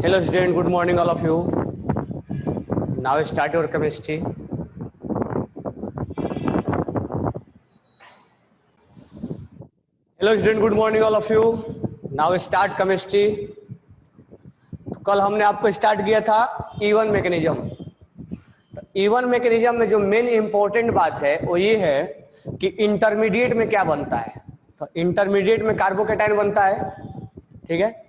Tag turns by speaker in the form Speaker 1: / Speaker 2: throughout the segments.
Speaker 1: Hello student, good morning all of you. Now start your chemistry. Hello student, good morning all of you. Now start chemistry. तो कल हमने आपको start किया था E1 mechanism. तो E1 mechanism में जो मेन इंपॉर्टेंट बात है वो ये है कि इंटरमीडिएट में क्या बनता है। तो इंटरमीडिएट में कार्बोकेटाइन बनता है, ठीक है।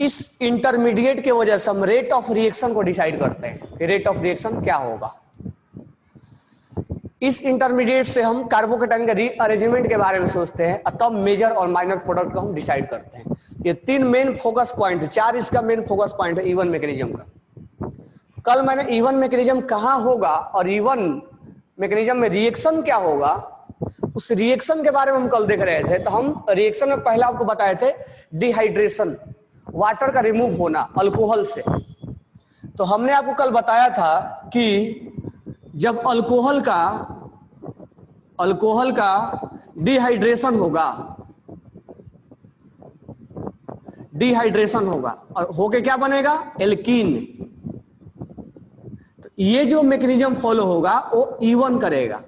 Speaker 1: इस इंटरमीडिएट के वजह से हम रेट ऑफ रिएक्शन को डिसाइड करते हैं कि रेट ऑफ रिएक्शन क्या होगा। इस इंटरमीडिएट से हम कार्बोकेटाइन के रीअरेंजमेंट के बारे में सोचते हैं, तब मेजर और माइनर प्रोडक्ट को हम डिसाइड करते हैं। ये तीन मेन फोकस पॉइंट, चार इसका मेन फोकस पॉइंट है E1 मैकेनिज्म का। कल मैंने E1 मैकेनिज्म कहाँ होगा और E1 मैकेनिज्म में रिएक्शन क्या होगा, उस रिएक्शन के बारे में हम कल देख रहे थे। तो हम रिएक्शन में पहले आपको बताए थे डिहाइड्रेशन, वाटर का रिमूव होना अल्कोहल से। तो हमने आपको कल बताया था कि जब अल्कोहल का डिहाइड्रेशन होगा और होके क्या बनेगा, एल्कीन। तो ये जो मैकेनिज्म फॉलो होगा वो E1 करेगा,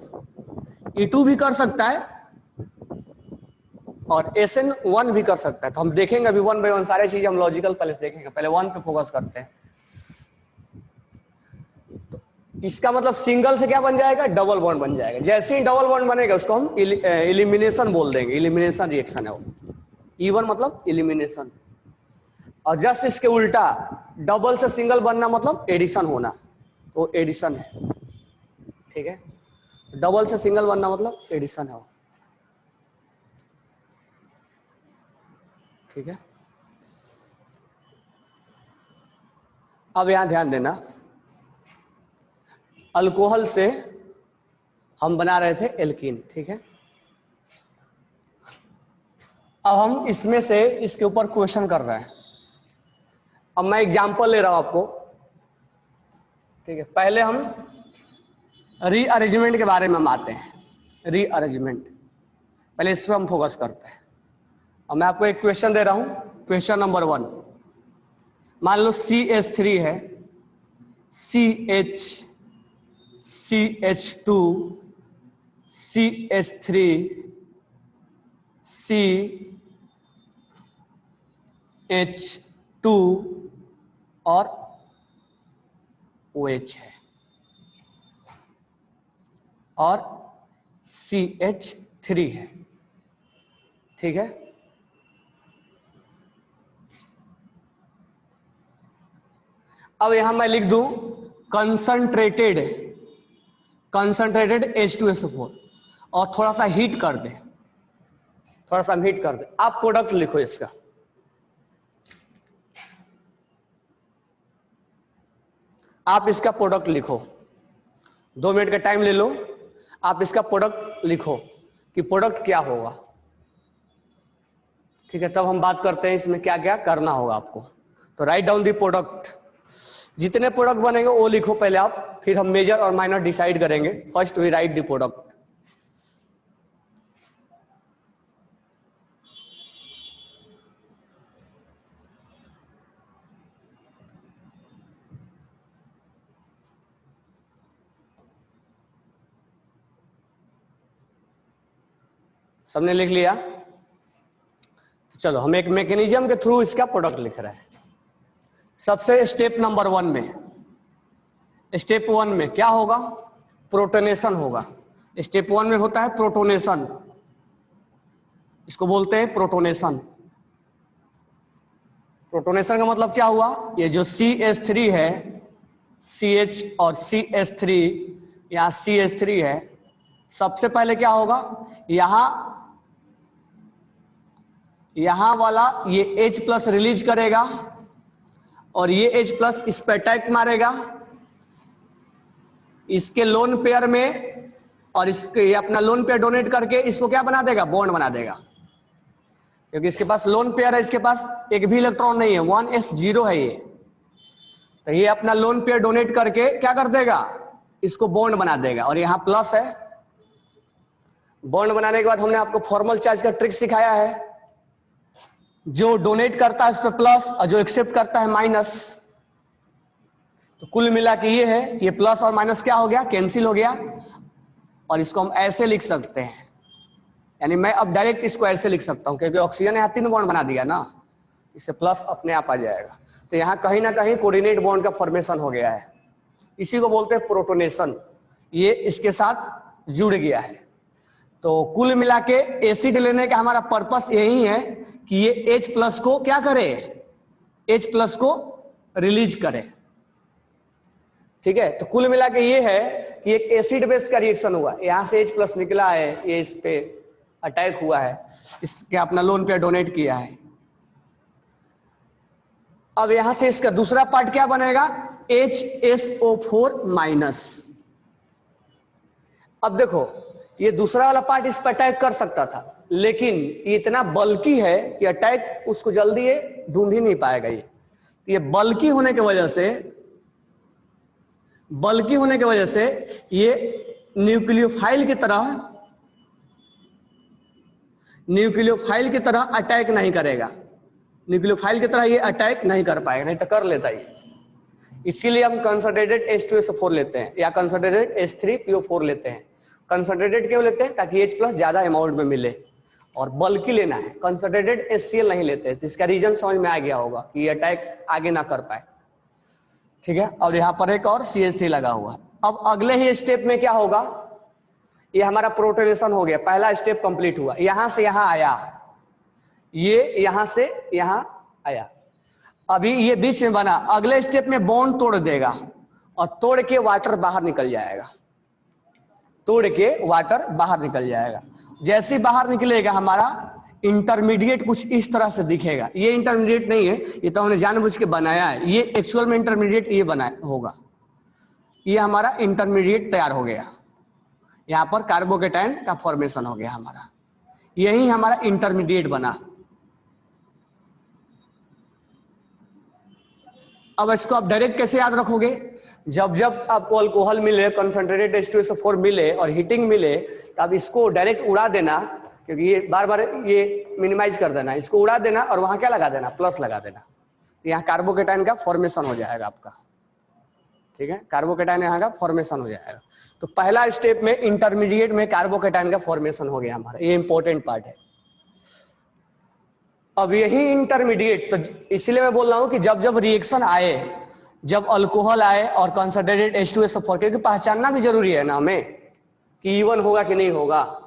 Speaker 1: E2 भी कर सकता है और SN1 भी कर सकता है। तो हम देखेंगे अभी वन बाय वन सारे चीज हम लॉजिकल पहले देखेंगे। पहले वन पे फोकस करते हैं। तो इसका मतलब सिंगल से क्या बन जाएगा, डबल बॉन्ड बन जाएगा। जैसे ही डबल बॉन्ड बनेगा उसको हम एलिमिनेशन बोल देंगे, एलिमिनेशन रिएक्शन है वो। E1 मतलब एलिमिनेशन। और जस्ट इसके उल्टा डबल से सिंगल बनना मतलब एडिशन होना, तो एडिशन है, ठीक है। डबल से सिंगल बनना मतलब एडिशन है, ठीक है। अब यहां ध्यान देना, अल्कोहल से हम बना रहे थे एल्कीन, ठीक है। अब हम इसमें से इसके ऊपर क्वेश्चन कर रहे हैं। अब मैं एग्जांपल ले रहा हूं आपको, ठीक है। पहले हम रीअरेंजमेंट के बारे में हम आते हैं। रीअरेंजमेंट पहले इस पर हम फोकस करते हैं। अब मैं आपको एक क्वेश्चन दे रहा हूं, क्वेश्चन नंबर 1। मान लो CH3 है, CH2, CH3, CH2 और OH है और CH3 है, ठीक है। अब यहां मैं लिख दूं कंसंट्रेटेड H2SO4 और थोड़ा सा हीट कर दे, आप प्रोडक्ट लिखो इसका। आप इसका प्रोडक्ट लिखो, 2 मिनट का टाइम ले लो, आप इसका प्रोडक्ट लिखो कि प्रोडक्ट क्या होगा, ठीक है। तब हम बात करते हैं इसमें क्या क्या करना होगा आपको। तो राइट डाउन दी प्रोडक्ट, जितने प्रोडक्ट बनेंगे वो लिखो पहले आप, फिर हम मेजर और माइनर डिसाइड करेंगे। First we write the product. सबने लिख लिया? तो चलो हम एक मैकेनिज्म के थ्रू इसका प्रोडक्ट लिख रहे हैं। सबसे स्टेप नंबर 1 में क्या होगा, प्रोटोनेशन होगा। स्टेप 1 में होता है प्रोटोनेशन, इसको बोलते हैं प्रोटोनेशन। प्रोटोनेशन का मतलब क्या हुआ, ये जो CH3 है, CH और CH3, यहां CH3 है। सबसे पहले क्या होगा, यहां वाला ये H+ रिलीज करेगा और ये H+ इस पे अटैक मारेगा, इसके लोन पेयर में, और इसके अपना लोन पेयर डोनेट करके इसको क्या बना देगा, बॉन्ड बना देगा। क्योंकि इसके पास लोन पेयर है, इसके पास एक भी इलेक्ट्रॉन नहीं है, 1s0 है ये। तो ये अपना लोन पेयर डोनेट करके क्या कर देगा, इसको बॉन्ड बना देगा। और यहां प्लस है, बॉन्ड बनाने के बाद हमने आपको फॉर्मल चार्ज का ट्रिक सिखाया है। जो डोनेट करता है उस पर प्लस और जो एक्सेप्ट करता है माइनस। तो कुल मिला के ये है, ये प्लस और माइनस क्या हो गया, कैंसिल हो गया। और इसको हम ऐसे लिख सकते हैं, यानी मैं अब डायरेक्ट इसको ऐसे लिख सकता हूं क्योंकि ऑक्सीजन यहाँ 3 बॉन्ड बना दिया ना, इससे प्लस अपने आप आ जाएगा। तो यहाँ कहीं ना कहीं कोऑर्डिनेट बॉन्ड का फॉर्मेशन हो गया है, इसी को बोलते हैं प्रोटोनेशन। ये इसके साथ जुड़ गया है। तो कुल मिला के एसिड लेने का हमारा पर्पस यही है कि ये H+ को क्या करे, H+ को रिलीज करे। ठीक है, तो कुल मिला के ये है कि एक एसिड बेस का रिएक्शन हुआ, यहां से H+ निकला है, ये इस पे अटैक हुआ है, इसके अपना लोन पे डोनेट किया है। अब यहां से इसका दूसरा पार्ट क्या बनेगा, HSO4-। अब देखो ये दूसरा वाला पार्ट इस पर अटैक कर सकता था, लेकिन ये इतना बल्की है कि अटैक उसको जल्दी ये ढूंढ ही नहीं पाएगा। ये बल्की होने की वजह से ये न्यूक्लियोफाइल की तरह अटैक नहीं करेगा, न्यूक्लियोफाइल की तरह ये अटैक नहीं कर पाएगा, नहीं तो कर लेता ये। इसीलिए हम कंसंट्रेटेड H2SO4 लेते हैं या कंसंट्रेटेड H3PO4 लेते हैं। कंसंट्रेटेड क्यों लेते हैं, ताकि H+ ज्यादा अमाउंट में मिले और बल्कि लेना है। कंसंट्रेटेड HCl नहीं लेते, तो इसका रीजन समझ में आ गया होगा कि ये अटैक आगे ना कर पाए। ठीक है, और यहाँ पर एक और CH3 लगा हुआ। अब अगले ही स्टेप में क्या होगा, ये हमारा प्रोटोनेशन हो गया, पहला स्टेप कंप्लीट हुआ, यहां से यहां आया, ये यहां से यहां आया, अभी ये बीच में बना। अगले स्टेप में बॉन्ड तोड़ देगा और तोड़ के वाटर बाहर निकल जाएगा। जैसे बाहर निकलेगा हमारा इंटरमीडिएट कुछ इस तरह से दिखेगा। ये इंटरमीडिएट नहीं है, ये तो हमने जानबूझ के बनाया है, ये एक्चुअल में इंटरमीडिएट ये बना होगा। ये हमारा इंटरमीडिएट तैयार हो गया, यहां पर कार्बोकेटाइन का फॉर्मेशन हो गया हमारा, यही हमारा इंटरमीडिएट बना। अब इसको आप डायरेक्ट कैसे याद रखोगे, जब आपको अल्कोहल मिले, कंसंट्रेटेड H2SO4 मिले और हीटिंग मिले, तब इसको डायरेक्ट उड़ा देना, क्योंकि ये बार बार ये मिनिमाइज कर देना, इसको उड़ा देना और वहां क्या लगा देना, प्लस लगा देना। यहाँ कार्बोकेटाइन का फॉर्मेशन हो जाएगा आपका। ठीक है, कार्बोकेटाइन यहाँ का फॉर्मेशन हो जाएगा। तो पहला स्टेप में इंटरमीडिएट में कार्बोकेटाइन का फॉर्मेशन हो गया हमारा, ये इंपॉर्टेंट पार्ट है। अब यही इंटरमीडिएट, तो इसलिए मैं बोल रहा हूं कि जब रिएक्शन आए, जब अल्कोहल आए और कंसंट्रेटेड H2SO4, क्योंकि पहचानना भी जरूरी है ना हमें कि इवन होगा कि नहीं होगा।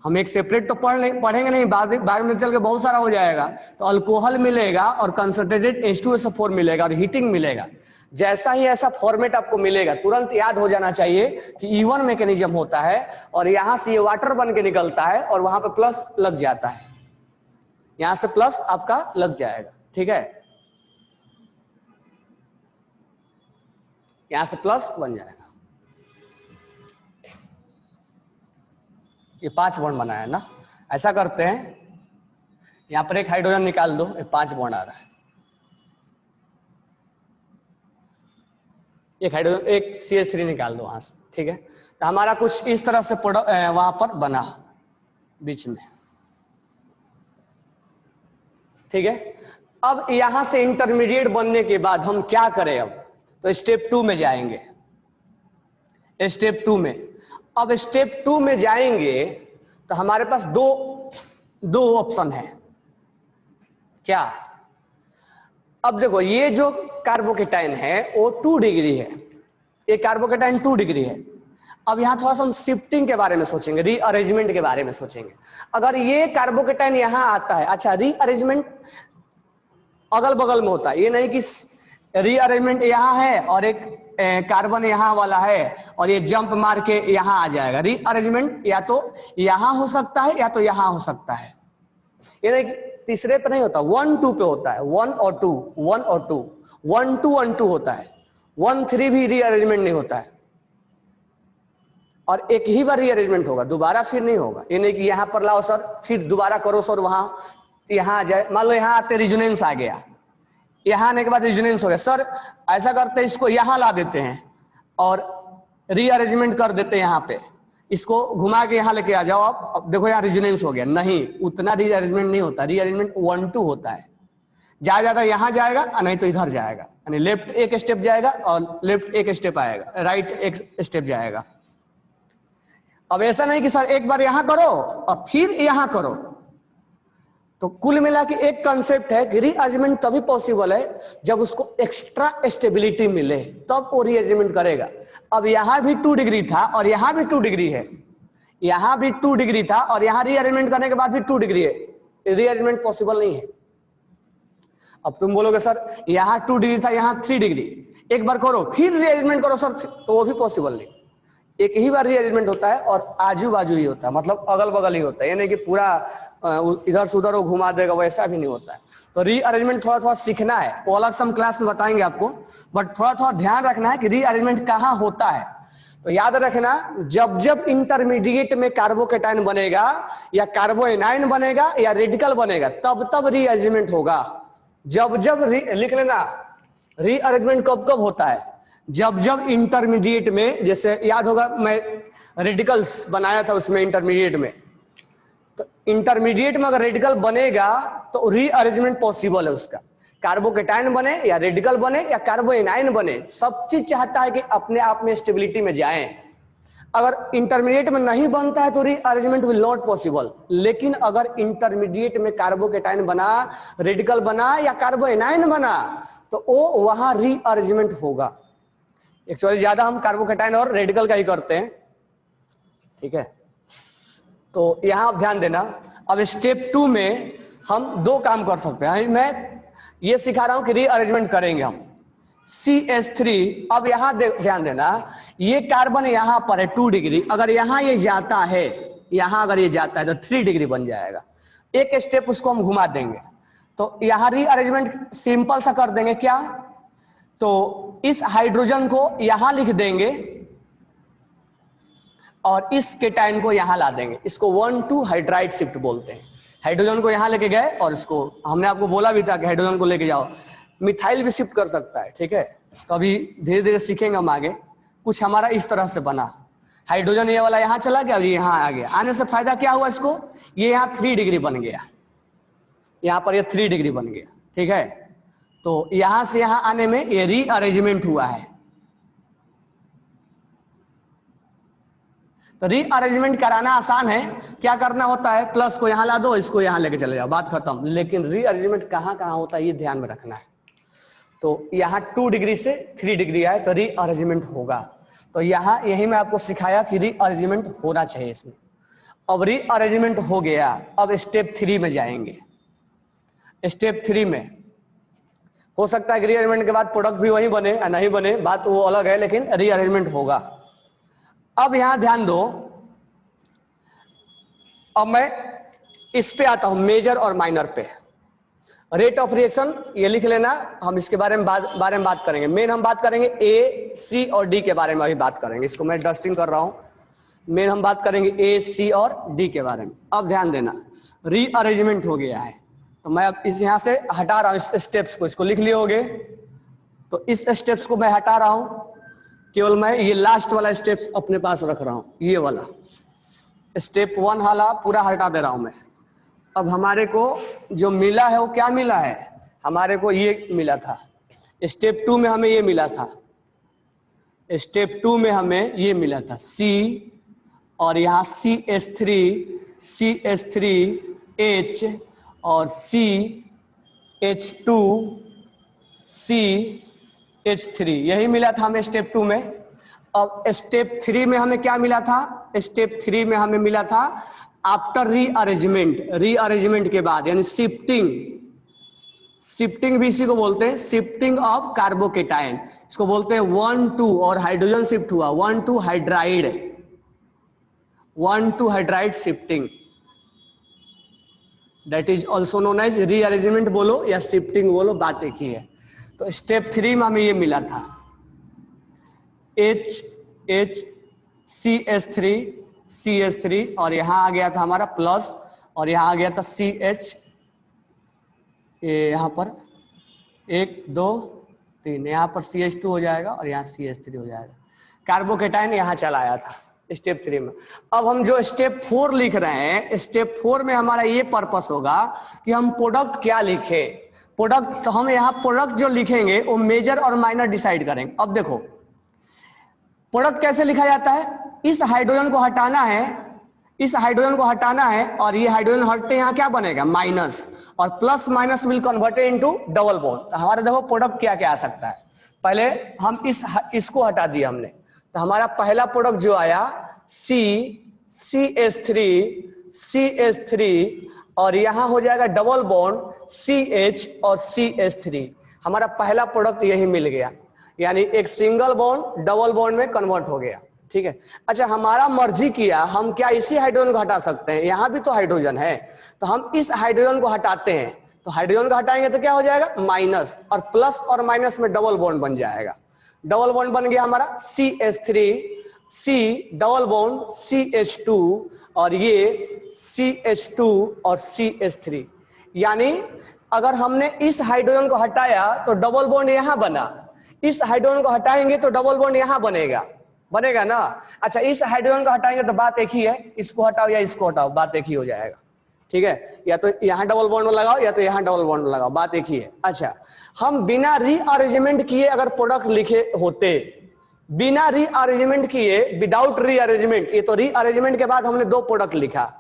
Speaker 1: हम एक सेपरेट तो पढ़ेंगे नहीं, बाद में चल के बहुत सारा हो जाएगा। तो अल्कोहल मिलेगा और कंसंट्रेटेड H2SO4 मिलेगा और हीटिंग मिलेगा। जैसा ही ऐसा फॉर्मेट आपको मिलेगा, तुरंत याद हो जाना चाहिए कि इवन मैकेनिज्म होता है और यहां से ये वाटर बन के निकलता है और वहां पे प्लस लग जाता है, यहां से प्लस आपका लग जाएगा। ठीक है, यहां से प्लस बन जाएगा। ये 5 बॉन्ड बनाया ना, ऐसा करते हैं, यहां पर एक हाइड्रोजन निकाल दो, 5 बॉन्ड आ रहा है, एक हाइड्रोजन, एक CH3 निकाल दो वहां से। ठीक है, तो हमारा कुछ इस तरह से वहां पर बना बीच में। ठीक है, अब यहां से इंटरमीडिएट बनने के बाद हम क्या करें, अब तो स्टेप 2 में जाएंगे। स्टेप 2 में, अब स्टेप 2 में जाएंगे तो हमारे पास दो ऑप्शन है। क्या, अब देखो ये जो कार्बोकेटाइन है वो 2 डिग्री है, ये कार्बोकेटाइन 2 डिग्री है। अब यहां थोड़ा सा हम शिफ्टिंग के बारे में सोचेंगे, रीअरेंजमेंट के बारे में सोचेंगे। अगर ये कार्बोकेटाइन यहां आता है, अच्छा रीअरेंजमेंट अगल बगल में होता है, ये नहीं कि रीअरेंजमेंट यहां है और एक कार्बन यहां वाला है और ये जंप मार के यहां आ जाएगा। रीअरेंजमेंट या तो यहां हो सकता है या तो यहां हो सकता है, ये नहीं कि तीसरे पे नहीं होता, 1 2 पे होता है, 1 और 2, 1 और 2, 1 2 1 2 होता है, 1 3 भी रीअरेंजमेंट नहीं होता है। और एक ही बार रीअरेंजमेंट होगा, दोबारा फिर नहीं होगा। ये नहीं कि यहां पर लाओ सर, फिर दोबारा करो सर, वहां यहां आ जाए। मान लो यहां आते रिजोनेंस आ गया, यहां आने के बाद रिजोनेंस हो गया, सर ऐसा करते हैं इसको यहां ला देते हैं और रीअरेंजमेंट कर देते हैं यहां पे, इसको घुमा के यहाँ लेके आ जाओ आप, अब देखो यहाँ रेजोनेंस हो गया, नहीं उतना रीअरेंजमेंट नहीं होता, रीअरेंजमेंट 1-2 होता है, ज्यादा यहाँ जाएगा नहीं तो इधर जाएगा, यानी लेफ्ट एक स्टेप जाएगा और लेफ्ट एक स्टेप आएगा, राइट एक स्टेप जाएगा। अब ऐसा नहीं कि सर एक बार यहां करो और फिर यहां करो, तो कुल मिला के एक कंसेप्ट है कि रीअरेंजमेंट तभी पॉसिबल है जब उसको एक्स्ट्रा स्टेबिलिटी मिले, तब वो रीअरेंजमेंट करेगा। अब यहां भी 2 डिग्री था और यहां भी 2 डिग्री है, यहां भी 2 डिग्री था और यहां रीअरेंजमेंट करने के बाद भी 2 डिग्री है, रीअरेंजमेंट पॉसिबल नहीं है। अब तुम बोलोगे सर यहां 2 डिग्री था यहां 3 डिग्री, एक बार करो फिर रीअरेंजमेंट करो सर, तो वो भी पॉसिबल नहीं। एक ही बार रीअरेंजमेंट होता है और आजू बाजू ही होता है, मतलब अगल बगल ही होता है, यानी कि पूरा इधर से उधर वो घुमा देगा, वैसा भी नहीं होता है। तो रीअरेंजमेंट थोड़ा थोड़ा सीखना है, वो अलग से हम क्लास में बताएंगे आपको, बट थोड़ा थोड़ा ध्यान रखना है कि रीअरेंजमेंट कहाँ होता है। तो याद रखना, जब जब इंटरमीडिएट में कार्बोकेटाइन बनेगा या कार्बोएनाइन बनेगा या रेडिकल बनेगा, तब तब रीअरेंजमेंट होगा। जब जब लिख लेना, रीअरेंजमेंट कब कब होता है, जब जब इंटरमीडिएट में, जैसे याद होगा मैं रेडिकल्स बनाया था उसमें इंटरमीडिएट में, तो इंटरमीडिएट में अगर रेडिकल बनेगा तो रीअरेंजमेंट पॉसिबल है उसका, कार्बोकेटाइन बने या रेडिकल बने या कार्बोएनाइन बने, सब चीज चाहता है कि अपने आप में स्टेबिलिटी में जाएं। अगर इंटरमीडिएट में नहीं बनता है तो रीअरेंजमेंट विल नॉट पॉसिबल, लेकिन अगर इंटरमीडिएट में कार्बोकेटाइन बना, रेडिकल बना या कार्बोएनाइन बना, तो वो वहां रीअरेंजमेंट होगा। एक्चुअली ज्यादा हम कार्बोकेटाइन और रेडिकल का ही करते हैं, ठीक है। तो यहां आप ध्यान देना, अब स्टेप 2 में हम 2 काम कर सकते हैं। मैं ये सिखा रहा हूं कि रीअरेंजमेंट करेंगे हम CH3। अब यहां ध्यान देना, ये कार्बन यहां पर है 2 डिग्री, अगर यहां ये जाता है, यहां अगर ये जाता है तो 3 डिग्री बन जाएगा, एक स्टेप उसको हम घुमा देंगे, तो यहां रीअरेंजमेंट सिंपल सा कर देंगे। क्या, तो इस हाइड्रोजन को यहां लिख देंगे और इस केटाइन को यहां ला देंगे, इसको 1,2 हाइड्राइड शिफ्ट बोलते हैं। हाइड्रोजन को यहां लेके गए और इसको हमने आपको बोला भी था कि हाइड्रोजन को लेके जाओ, मिथाइल भी शिफ्ट कर सकता है, ठीक है। तो अभी धीरे धीरे सीखेंगे हम आगे। कुछ हमारा इस तरह से बना, हाइड्रोजन ये वाला यहां चला गया और ये यहां आ गया, आने से फायदा क्या हुआ इसको, ये यहां 3 डिग्री बन गया, यहां पर ये 3 डिग्री बन गया, ठीक है। तो यहां से यहां आने में ये रीअरेंजमेंट हुआ है। तो रीअरेंजमेंट कराना आसान है, क्या करना होता है, प्लस को यहां ला दो, इसको यहां लेके चले जाओ, बात खत्म। लेकिन रीअरेंजमेंट कहां कहां होता है ये ध्यान में रखना है। तो यहां 2 डिग्री से 3 डिग्री आए तो रीअरेंजमेंट होगा। तो यहां यही मैं आपको सिखाया कि रीअरेंजमेंट होना चाहिए इसमें। अब रीअरेंजमेंट हो गया, अब स्टेप 3 में जाएंगे। स्टेप 3 में हो सकता है रीअरेंजमेंट के बाद प्रोडक्ट भी वही बने या नहीं बने, बात वो अलग है, लेकिन रीअरेंजमेंट होगा। अब यहां ध्यान दो, अब मैं इस पे आता हूं, मेजर और माइनर पे। रेट ऑफ रिएक्शन ये लिख लेना, हम इसके बारे में बात करेंगे। मेन हम बात करेंगे ए, सी और डी के बारे में अभी बात करेंगे, इसको मैं डस्टिंग कर रहा हूं। मेन हम बात करेंगे ए, सी और डी के बारे में। अब ध्यान देना, रीअरेंजमेंट हो गया है, तो मैं अब इस यहां से हटा रहा हूं इस स्टेप्स को, इसको लिख लिए होगे, तो इस स्टेप्स को मैं हटा रहा हूं, केवल मैं ये लास्ट वाला स्टेप्स अपने पास रख रहा हूं, ये वाला स्टेप 1 वाला पूरा हटा दे रहा हूं मैं। अब हमारे को जो मिला है वो क्या मिला है, हमारे को ये मिला था। स्टेप 2 में हमें ये मिला था, स्टेप 2 में हमें ये मिला था C, और यहाँ CH3H और CH2CH3, यही मिला था हमें स्टेप 2 में। अब स्टेप 3 में हमें क्या मिला था, स्टेप 3 में हमें मिला था आफ्टर रीअरेंजमेंट के बाद, यानी शिफ्टिंग भी इसी को बोलते हैं, शिफ्टिंग ऑफ कार्बोकेटाइन, इसको बोलते हैं 1,2, और हाइड्रोजन शिफ्ट हुआ 1,2 hydride shifting, that is also known as rearrangement बोलो या शिफ्टिंग बोलो, बात एक ही है। तो स्टेप 3 में हमें ये मिला था CH3 और यहां आ गया था हमारा प्लस, और यहां आ गया था CH, यहां पर 1 2 3, यहां पर CH2 हो जाएगा और यहां CH3 हो जाएगा। कार्बोकेटाइन यहां चला आया था, स्टेप 3 में। अब हम जो स्टेप 4 लिख रहे हैं, स्टेप 4 में हमारा ये पर्पस होगा कि हम प्रोडक्ट क्या लिखे। प्रोडक्ट, तो हम यहाँ प्रोडक्ट जो लिखेंगे वो मेजर और माइनर डिसाइड करेंगे। अब देखो प्रोडक्ट कैसे लिखा जाता है, इस हाइड्रोजन को हटाना है, इस हाइड्रोजन को हटाना है और ये हाइड्रोजन हटते यहाँ क्या बनेगा माइनस, और plus minus will converted into double bond. तो हमारा देखो प्रोडक्ट क्या क्या आ सकता है। पहले हम इसको हटा दिया हमने, तो हमारा पहला प्रोडक्ट जो आया CH3 और यहां हो जाएगा डबल बॉन्ड CH और CH3। हमारा पहला प्रोडक्ट यही मिल गया, यानी एक सिंगल बॉन्ड डबल बॉन्ड में कन्वर्ट हो गया। ठीक है, अच्छा हमारा मर्जी किया, हम क्या इसी हाइड्रोजन को हटा सकते हैं, यहां भी तो हाइड्रोजन है, तो हम इस हाइड्रोजन को हटाते हैं। तो हाइड्रोजन को हटाएंगे तो क्या हो जाएगा माइनस, और प्लस और माइनस में डबल बॉन्ड बन जाएगा। डबल बॉन्ड बन गया हमारा CH3, C double bond CH2 और ये CH2 और CH3। यानी अगर हमने इस हाइड्रोजन को हटाया तो डबल बॉन्ड यहां बना, इस हाइड्रोजन को हटाएंगे तो डबल बॉन्ड यहां बनेगा, बनेगा ना। अच्छा इस हाइड्रोजन को हटाएंगे तो बात एक ही है, इसको हटाओ या इसको हटाओ बात एक ही हो जाएगा। ठीक है, या तो यहां डबल बॉन्ड लगाओ या तो यहां डबल बॉन्ड लगाओ, बात एक ही है। अच्छा हम बिना रीअरेंजमेंट किए अगर प्रोडक्ट लिखे होते, बिना रीअरेंजमेंट किए, विदाउट रीअरेंजमेंट, ये तो रीअरेंजमेंट के बाद हमने 2 प्रोडक्ट लिखा,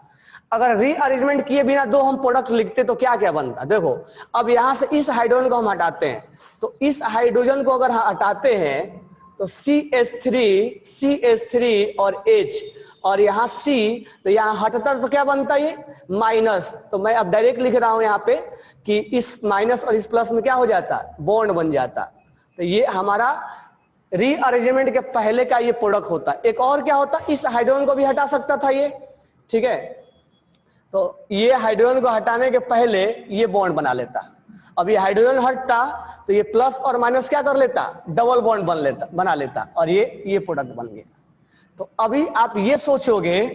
Speaker 1: अगर रीअरेंजमेंट किए बिना 2 हम प्रोडक्ट लिखते तो क्या क्या बनता। देखो अब यहां से इस हाइड्रोजन को हम हटाते हैं, तो इस हाइड्रोजन को अगर हटाते हैं तो CH3 और H और यहाँ C, तो यहाँ हटता तो क्या बनता है ये माइनस। तो मैं अब डायरेक्ट लिख रहा हूं यहाँ पे कि इस माइनस और इस प्लस में क्या हो जाता, बॉन्ड बन जाता। तो ये हमारा रीअरेंजमेंट के पहले का ये प्रोडक्ट होता। एक और क्या होता, इस हाइड्रोजन को भी हटा सकता था ये। ठीक है, तो ये हाइड्रोजन को हटाने के पहले ये बॉन्ड बना लेता। अब ये हाइड्रोजन हटता तो ये प्लस और माइनस क्या कर लेता, डबल बॉन्ड बना लेता और ये प्रोडक्ट बन गया। तो अभी आप ये सोचोगे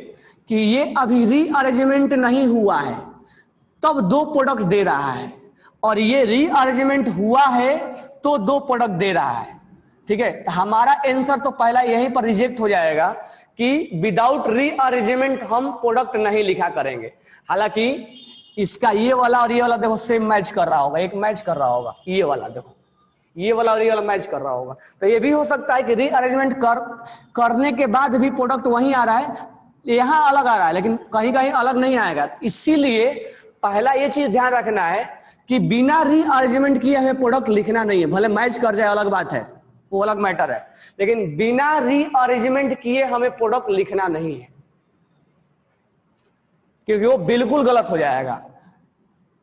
Speaker 1: कि ये अभी रीअरेंजमेंट नहीं हुआ है तब 2 प्रोडक्ट दे रहा है, और ये रीअरेंजमेंट हुआ है तो 2 प्रोडक्ट दे रहा है। ठीक है, तो हमारा आंसर तो पहला यहीं पर रिजेक्ट हो जाएगा कि विदाउट रीअरेंजमेंट हम प्रोडक्ट नहीं लिखा करेंगे। हालांकि इसका ये वाला और ये वाला देखो सेम मैच कर रहा होगा, एक मैच कर रहा होगा, ये वाला देखो ये वाला और ये वाला मैच कर रहा होगा। तो ये भी हो सकता है कि रीअरेंजमेंट करने के बाद भी प्रोडक्ट वहीं आ रहा है, यहां अलग आ रहा है लेकिन कहीं कहीं अलग नहीं आएगा। इसीलिए पहला ये चीज ध्यान रखना है कि बिना रीअरेंजमेंट किए हमें प्रोडक्ट लिखना नहीं है, भले मैच कर जाए अलग बात है, वो अलग मैटर है, लेकिन बिना रीअरेंजमेंट किए हमें प्रोडक्ट लिखना नहीं है, क्योंकि वो बिल्कुल गलत हो जाएगा।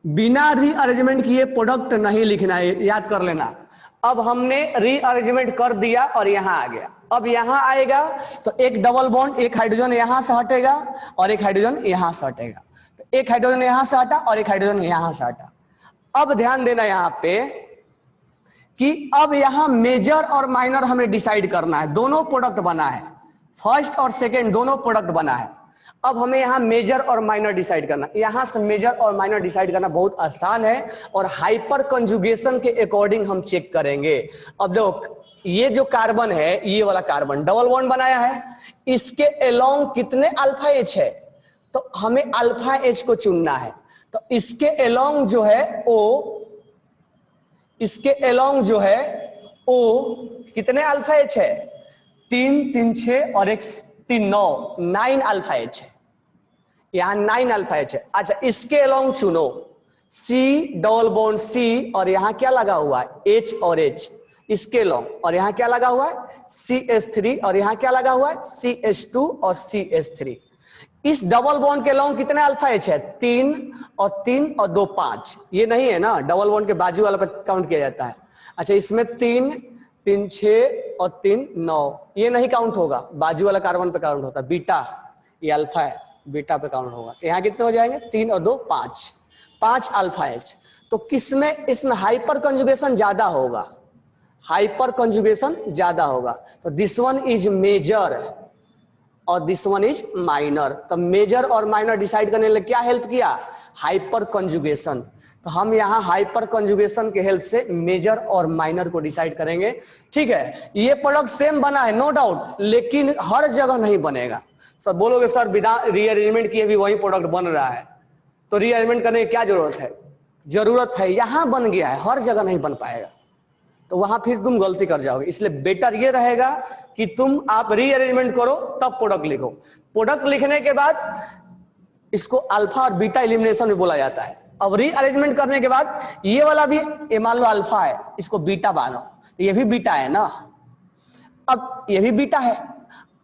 Speaker 1: बिना रीअरेंजमेंट किए प्रोडक्ट नहीं लिखना है, याद कर लेना। अब हमने रीअरेंजमेंट कर दिया और यहां आ गया, अब यहां आएगा तो एक डबल बॉन्ड, एक हाइड्रोजन यहां से हटेगा और एक हाइड्रोजन यहां से हटेगा, तो एक हाइड्रोजन यहां से हटा और एक हाइड्रोजन यहां से हटा। अब ध्यान देना यहां पे कि अब यहां मेजर और माइनर हमें डिसाइड करना है। दोनों प्रोडक्ट बना है, फर्स्ट और सेकेंड दोनों प्रोडक्ट बना है। अब हमें यहाँ मेजर और माइनर डिसाइड करना, यहां से मेजर और माइनर डिसाइड करना बहुत आसान है और हाइपर कंजुगेशन के अकॉर्डिंग हम चेक करेंगे। अब देखो ये जो कार्बन है, ये वाला कार्बन डबल बॉन्ड बनाया है, इसके अलोंग कितने अल्फा एच है, तो हमें अल्फा एच को चुनना है। तो इसके अलोंग जो है ओ, इसके अलोंग जो है ओ कितने अल्फा एच है, 3 3 6 और 1 3 9, 9 अल्फा एच है, यहां 9 अल्फा एच है। अच्छा इसके अलोंग चुनो C डबल बॉन्ड C और यहां क्या लगा हुआ है H और H, इसके अलोंग, और यहां क्या लगा हुआ है CH3 और यहां क्या लगा हुआ है CH2 और CH3। इस डबल बॉन्ड के अलोंग कितने अल्फा एच है, 3 और 3 और 2 5, ये नहीं है ना, डबल बॉन्ड के बाजू वाला पे काउंट किया जाता है। अच्छा इसमें 3 3 6 और 3 9, ये नहीं काउंट होगा, बाजू वाला कार्बन पे काउंट होता है, बीटा ये अल्फा है, बीटा पे काउंट होगा। यहाँ कितने हो जाएंगे 3 और 2 5, 5 अल्फा एच। तो किसमें, इसमें हाइपर कंजुगेशन ज्यादा होगा, हाइपर कंजुगेशन ज्यादा होगा, तो दिस वन इज मेजर और दिस वन इज माइनर। तो मेजर और माइनर डिसाइड करने के लिए क्या हेल्प किया? Hyper conjugation. तो हम यहाँ हाइपर कंजुगेशन के हेल्प से मेजर और माइनर को डिसाइड करेंगे। ठीक है, ये प्रोडक्ट सेम बना है नो डाउट, लेकिन हर जगह नहीं बनेगा। सब बोलोगे सर बिना रीअरेंजमेंट किए भी वही प्रोडक्ट बन रहा है, तो रीअरेंजमेंट करने की क्या जरूरत है? जरूरत है, यहां बन गया है, हर जगह नहीं बन पाएगा, तो वहां फिर तुम गलती कर जाओगे। इसलिए बेटर ये रहेगा कि आप रीअरेंजमेंट करो तब प्रोडक्ट लिखो। प्रोडक्ट लिखने के बाद इसको अल्फा और बीटा एलिमिनेशन भी बोला जाता है। अब रीअरेंजमेंट करने के बाद ये वाला भी, ये मान लो अल्फा है, इसको बीटा मानो, तो ये भी बीटा है ना, अब ये भी बीटा है।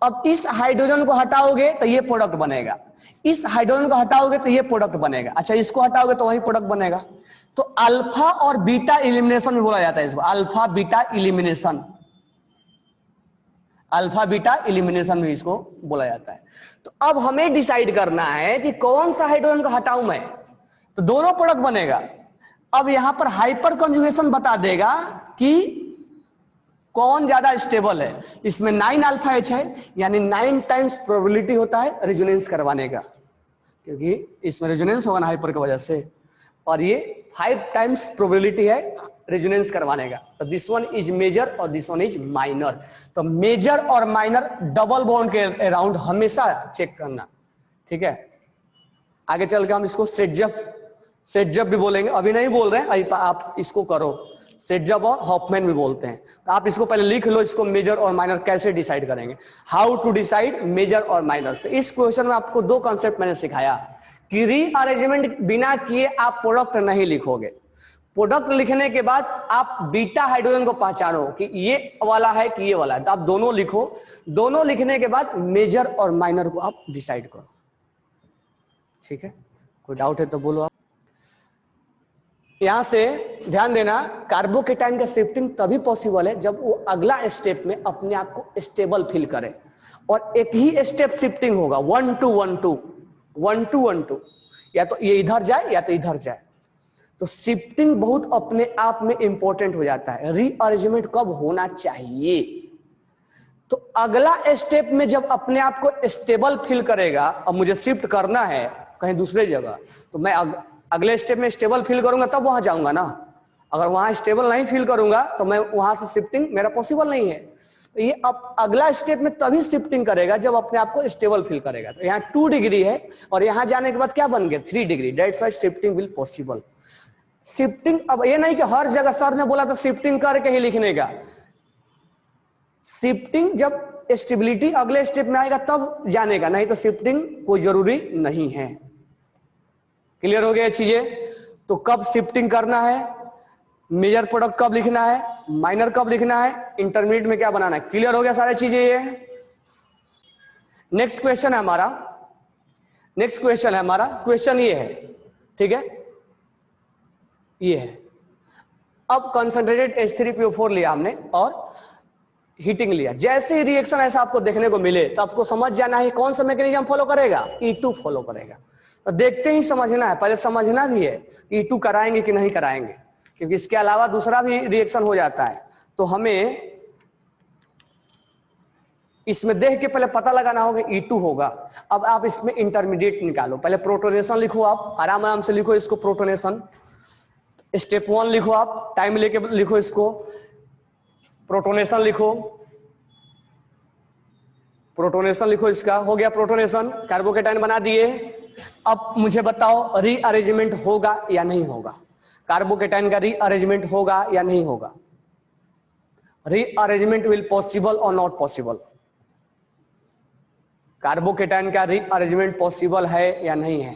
Speaker 1: अब इस हाइड्रोजन को हटाओगे तो ये प्रोडक्ट बनेगा, इस हाइड्रोजन को हटाओगे तो ये प्रोडक्ट बनेगा, अच्छा इसको हटाओगे तो वही प्रोडक्ट बनेगा। तो अल्फा और बीटा एलिमिनेशन भी बोला जाता है इसको, alpha beta elimination, alpha beta elimination भी इसको बोला जाता है। तो अब हमें डिसाइड करना है कि कौन सा हाइड्रोजन को हटाऊं मैं, तो दोनों प्रोडक्ट बनेगा। अब यहां पर हाइपर कंजुगेशन बता देगा कि कौन ज्यादा स्टेबल है। इसमें 9 अल्फा एच है, यानी 9 टाइम्स प्रोबेबिलिटी होता है रेजोनेंस करवाने का, क्योंकि इसमें रेजोनेंस होगा ना हाइपर की वजह से, और ये 5 टाइम्स प्रोबेबिलिटी है रेजोनेंस करवाने का। तो दिस वन इज मेजर और दिस वन इज माइनर। तो मेजर और माइनर डबल बॉन्ड के अराउंड हमेशा चेक करना, ठीक है। आगे चल के हम इसको सेटजब भी बोलेंगे, अभी नहीं बोल रहे हैं, आप इसको करो। सेटजब और हॉफमैन भी बोलते हैं। तो आप इसको पहले लिख लो, इसको मेजर और माइनर कैसे डिसाइड करेंगे, हाउ टू डिसाइड मेजर और माइनर। तो इस क्वेश्चन में आपको 2 कॉन्सेप्ट मैंने सिखाया कि रीअरेंजमेंट बिना किए आप प्रोडक्ट नहीं लिखोगे। प्रोडक्ट लिखने के बाद आप बीटा हाइड्रोजन को पहचानो कि ये वाला है कि ये वाला है, तो आप दोनों लिखो। दोनों लिखने के बाद मेजर और माइनर को आप डिसाइड करो, ठीक है। कोई डाउट है तो बोलो आप। यहां से ध्यान देना, कार्बोकेटाइन का शिफ्टिंग तभी पॉसिबल है जब वो अगला स्टेप में अपने आप को स्टेबल फील करे, और एक ही स्टेप शिफ्टिंग होगा 1 to 1 2 1 to 1 2, या तो ये इधर जाए या तो इधर जाए। तो शिफ्टिंग बहुत अपने आप में इंपॉर्टेंट हो जाता है। रीअरेंजमेंट कब होना चाहिए, तो अगला स्टेप में जब अपने आप को स्टेबल फील करेगा, अब मुझे शिफ्ट करना है कहीं दूसरे जगह, तो मैं अगले स्टेप में स्टेबल फील करूंगा तब वहां जाऊंगा ना। अगर वहां स्टेबल नहीं फील करूंगा तो मैं वहां से शिफ्टिंग मेरा पॉसिबल नहीं है। तो ये अब अगला स्टेप में तभी शिफ्टिंग करेगा जब अपने आप को स्टेबल फील करेगा। तो यहाँ 2 डिग्री है और यहां जाने के बाद क्या बन गया 3 degree, that's why shifting will possible. Shifting, अब ये नहीं कि हर जगह सर ने बोला तो शिफ्टिंग करके ही लिखने का। शिफ्टिंग जब स्टेबिलिटी अगले स्टेप में आएगा तब जाने का, नहीं तो शिफ्टिंग कोई जरूरी नहीं है। क्लियर हो गया चीजें। तो कब शिफ्टिंग करना है, मेजर प्रोडक्ट कब लिखना है, माइनर कब लिखना है, इंटरमीडिएट में क्या बनाना है, क्लियर हो गया सारी चीजें ये। नेक्स्ट क्वेश्चन है हमारा, क्वेश्चन ये है, ठीक है, ये है। अब कंसंट्रेटेड H3PO4 लिया हमने और हीटिंग लिया। जैसे ही रिएक्शन ऐसा आपको देखने को मिले तो आपको समझ जाना है कौन सा मैकेनिज्म फॉलो करेगा, E2 फॉलो करेगा। तो देखते ही समझना है, पहले समझना भी है E2 कराएंगे कि नहीं कराएंगे, क्योंकि इसके अलावा दूसरा भी रिएक्शन हो जाता है। तो हमें इसमें देख के पहले पता लगाना होगा E2 होगा। अब आप इसमें इंटरमीडिएट निकालो, पहले प्रोटोनेशन लिखो, आप आराम आराम से लिखो इसको, प्रोटोनेशन स्टेप 1 लिखो, आप टाइम लेके लिखो इसको, प्रोटोनेशन लिखो, प्रोटोनेशन लिखो, इसका हो गया प्रोटोनेशन, कार्बोकेटाइन बना दिए। अब मुझे बताओ रीअरेंजमेंट होगा या नहीं होगा, कार्बोकेटाइन का रीअरेंजमेंट होगा या नहीं होगा, रीअरेंजमेंट विल पॉसिबल और नॉट पॉसिबल, कार्बोकेटाइन का रीअरेंजमेंट पॉसिबल है या नहीं है।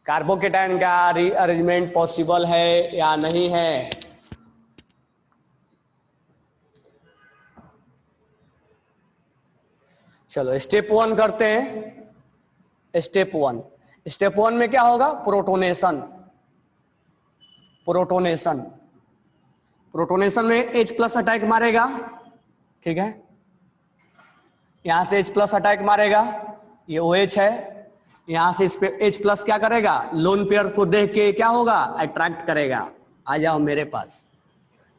Speaker 1: कार्बोकेटाइन का रीअरेंजमेंट पॉसिबल है या नहीं है। चलो स्टेप 1 करते हैं। स्टेप 1 में क्या होगा, प्रोटोनेशन। प्रोटोनेशन में H+ अटैक मारेगा, ठीक है, यहां से H+ अटैक मारेगा, ये OH है, यहां से इस पे H प्लस क्या करेगा, लोन पेयर को देख के क्या होगा, अट्रैक्ट करेगा, आ जाओ मेरे पास,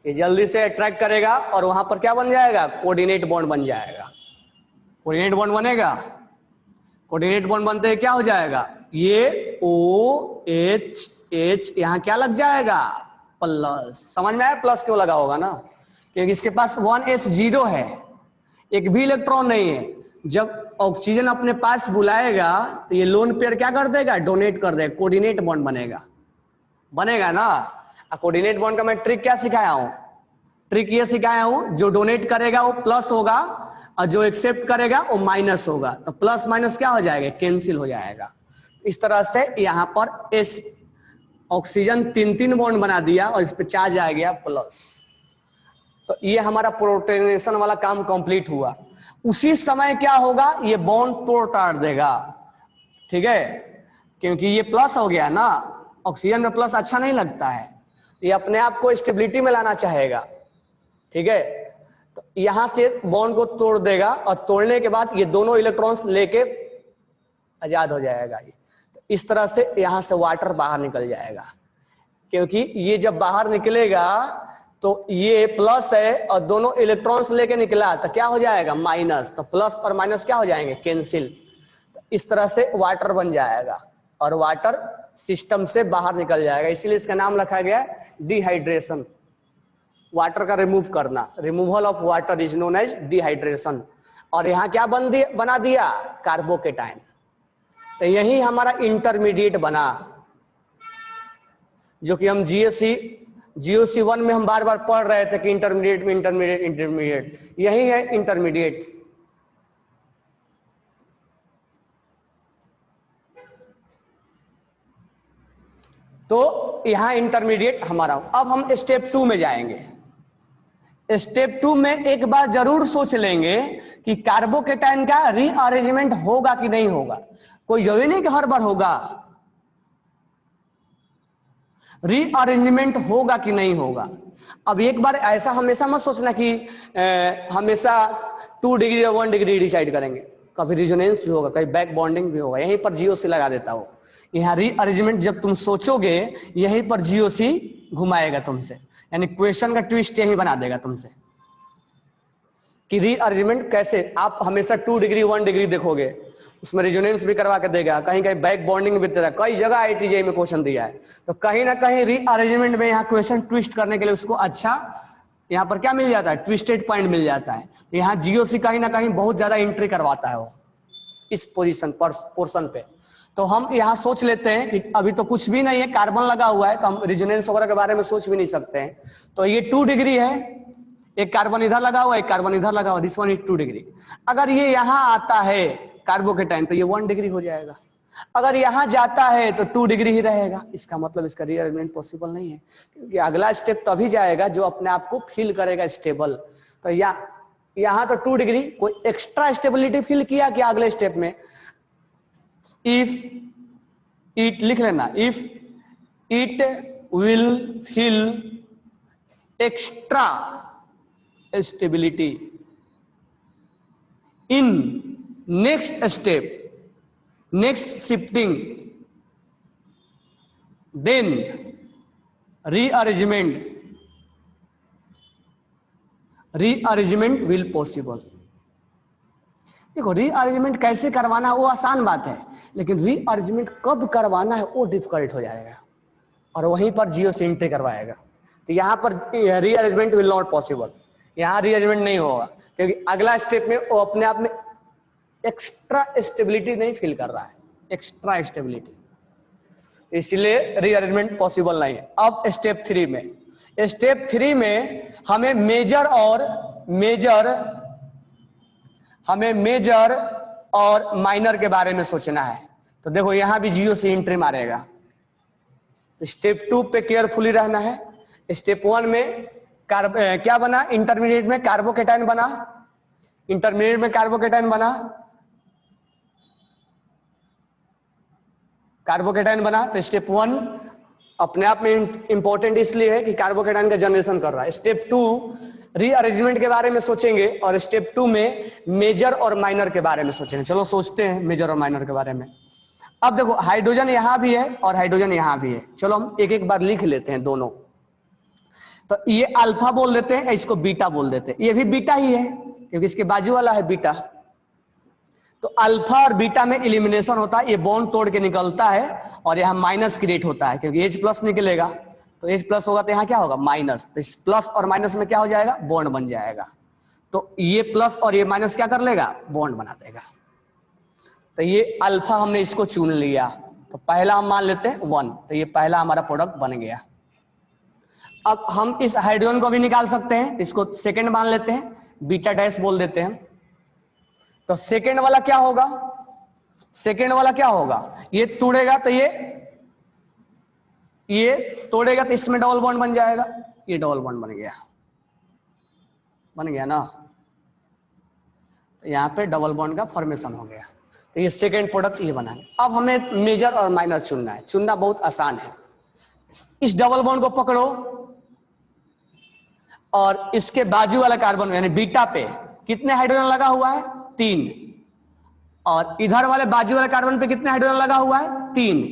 Speaker 1: ये जल्दी से अट्रैक्ट करेगा और वहां पर क्या बन जाएगा, कोऑर्डिनेट बॉन्ड बन जाएगा। कोऑर्डिनेट बॉन्ड बनेगा, कोऑर्डिनेट बॉन्ड बनते ही क्या हो जाएगा, ये OH H यहां क्या लग जाएगा, प्लस। समझ में आया प्लस क्यों लगा होगा ना, क्योंकि इसके पास 1s0 है, एक भी इलेक्ट्रॉन नहीं है। जब ऑक्सीजन अपने पास बुलाएगा तो ये लोन पेयर क्या कर देगा, डोनेट कर देगा, कोऑर्डिनेट बॉन्ड बनेगा, बनेगा ना। कोऑर्डिनेट बॉन्ड का मैं ट्रिक क्या सिखाया हूं, ट्रिक ये सिखाया हूं, जो डोनेट करेगा वो प्लस होगा और जो एक्सेप्ट करेगा वो माइनस होगा, तो प्लस माइनस क्या हो जाएगा, कैंसिल हो जाएगा। इस तरह से यहां पर एस ऑक्सीजन 3 बॉन्ड बना दिया और इस पे चार्ज आ गया प्लस, तो ये हमारा प्रोटोनेशन वाला काम कंप्लीट हुआ। उसी समय क्या होगा, ये बॉन्ड तोड़ ताड़ देगा, ठीक है, क्योंकि ये प्लस हो गया ना, ऑक्सीजन में प्लस अच्छा नहीं लगता है, ये अपने आप को स्टेबिलिटी में लाना चाहेगा, ठीक है, तो यहां से बॉन्ड को तोड़ देगा और तोड़ने के बाद ये दोनों इलेक्ट्रॉन्स लेके आजाद हो जाएगा। ये तो इस तरह से यहां से वाटर बाहर निकल जाएगा, क्योंकि ये जब बाहर निकलेगा तो ये प्लस है और दोनों इलेक्ट्रॉन्स लेके निकला तो क्या हो जाएगा, माइनस, तो प्लस और माइनस क्या हो जाएंगे, कैंसिल। इस तरह से वाटर बन जाएगा और वाटर सिस्टम से बाहर निकल जाएगा, इसीलिए इसका नाम रखा गया डिहाइड्रेशन, वाटर का रिमूव करना, removal of water is known as dehydration. और यहाँ क्या बना दिया, कार्बोकेटाइन, तो यही हमारा इंटरमीडिएट बना, जो कि हम GOC 1 में हम बार बार पढ़ रहे थे कि इंटरमीडिएट में इंटरमीडिएट, यही है इंटरमीडिएट। तो यहां इंटरमीडिएट हमारा। अब हम स्टेप 2 में जाएंगे। स्टेप 2 में एक बार जरूर सोच लेंगे कि कार्बोकेटाइन का रीअरेंजमेंट होगा कि नहीं होगा, कोई जरूरी नहीं कि हर बार होगा, रीअरेंजमेंट होगा कि नहीं होगा। अब एक बार ऐसा हमेशा मत सोचना कि हमेशा 2 डिग्री या 1 डिग्री डिसाइड करेंगे, कभी रिजोनेंस भी होगा, कभी बैक बॉन्डिंग भी होगा, यहीं पर GOC लगा देता हो। यहाँ रीअरेंजमेंट जब तुम सोचोगे यहीं पर GOC घुमाएगा तुमसे, यानी क्वेश्चन का ट्विस्ट यही बना देगा तुमसे कि रीअरेंजमेंट कैसे। आप हमेशा 2 डिग्री 1 डिग्री देखोगे, उसमें रिजोनेंस भी करवा के देगा, कहीं कहीं बैक बॉन्डिंग भी देगा, कई जगह IIT में क्वेश्चन दिया है, तो कहीं ना कहीं रीअरेंजमेंट में यहाँ क्वेश्चन ट्विस्ट करने के लिए उसको अच्छा यहाँ पर क्या मिल जाता है, ट्विस्टेड पॉइंट मिल जाता है। यहाँ GOC कहीं ना कहीं बहुत ज्यादा एंट्री करवाता है वो इस पोजीशन पर पोर्शन पे। तो हम यहाँ सोच लेते हैं कि अभी तो कुछ भी नहीं है, कार्बन लगा हुआ है, तो हम रिजोनेंस वगैरह के बारे में सोच भी नहीं सकते हैं। तो ये 2 डिग्री है, एक कार्बन इधर लगा हुआ है, एक कार्बन इधर लगा हुआ, दिस वन इज 2 डिग्री। अगर ये यहाँ आता है कार्बोकेटाइन तो ये 1 डिग्री हो जाएगा, अगर यहाँ जाता है तो 2 डिग्री ही रहेगा। इसका मतलब इसका रीअरेंजमेंट पॉसिबल नहीं है, क्योंकि अगला स्टेप तभी जाएगा जो अपने आप को फील करेगा स्टेबल। तो यहाँ तो 2 डिग्री, कोई एक्स्ट्रा स्टेबिलिटी फील किया क्या अगले स्टेप में, इफ इट लिख लेना, if it will feel extra stability in next step, next shifting, then rearrangement will possible। देखो रीअरेंजमेंट कैसे करवाना है वो आसान बात है, लेकिन रीअरेंजमेंट कब करवाना है वो डिफिकल्ट हो जाएगा, और वहीं पर GOC एंट्री करवाएगा। तो यहाँ पर रीअरेंजमेंट विल नॉट पॉसिबल, यहाँ रीअरेंजमेंट नहीं होगा, क्योंकि अगला स्टेप में वो अपने आप में एक्स्ट्रा स्टेबिलिटी नहीं फील कर रहा है, एक्स्ट्रा स्टेबिलिटी, इसलिए रीअरेंजमेंट पॉसिबल नहीं है। अब स्टेप 3 में, स्टेप 3 में हमें मेजर और माइनर के बारे में सोचना है। तो देखो यहाँ भी GOC एंट्री मारेगा, तो स्टेप 2 पे केयरफुली रहना है। स्टेप 1 में क्या बना, इंटरमीडिएट में कार्बोकेटाइन बना, इंटरमीडिएट में कार्बोकेटाइन बना, कार्बोकेटाइन बना। तो स्टेप 1 अपने आप में इंपॉर्टेंट इसलिए है कि कार्बोकेटाइन का जनरेशन कर रहा है। स्टेप 2 रीअरेंजमेंट के बारे में सोचेंगे, और स्टेप 2 में मेजर और माइनर के बारे में सोचेंगे। चलो सोचते हैं मेजर और माइनर के बारे में। अब देखो हाइड्रोजन यहां भी है और हाइड्रोजन यहां भी है, चलो हम एक एक बार लिख लेते हैं दोनों। तो ये अल्फा बोल देते हैं, इसको बीटा बोल देते हैं, ये भी बीटा ही है क्योंकि इसके बाजू वाला है बीटा। तो अल्फा और बीटा में इलिमिनेशन होता है, ये बॉन्ड तोड़ के निकलता है और यहाँ माइनस क्रिएट होता है क्योंकि H प्लस निकलेगा, तो H प्लस होगा तो यहाँ क्या होगा माइनस, तो इस प्लस और माइनस में क्या हो जाएगा बॉन्ड बन जाएगा। तो ये प्लस और ये माइनस क्या कर लेगा बॉन्ड बना देगा। तो ये अल्फा हमने इसको चुन लिया, तो पहला हम मान लेते हैं 1, तो ये पहला हमारा प्रोडक्ट बन गया। अब हम इस हाइड्रोजन को भी निकाल सकते हैं, इसको सेकंड मान लेते हैं, बीटा डैश बोल देते हैं। तो सेकंड वाला क्या होगा, सेकंड वाला क्या होगा, ये तोड़ेगा तो ये तोड़ेगा तो इसमें डबल बॉन्ड बन जाएगा, ये डबल बॉन्ड बन गया ना, तो यहाँ पे डबल बॉन्ड का फॉर्मेशन हो गया। तो ये सेकंड प्रोडक्ट ये बना है। अब हमें मेजर और माइनर चुनना है, चुनना बहुत आसान है। इस डबल बॉन्ड को पकड़ो और इसके बाजू वाला कार्बन यानी बीटा पे कितने हाइड्रोजन लगा हुआ है 3, और इधर वाले बाजू वाले कार्बन पे कितने हाइड्रोजन लगा हुआ है 3।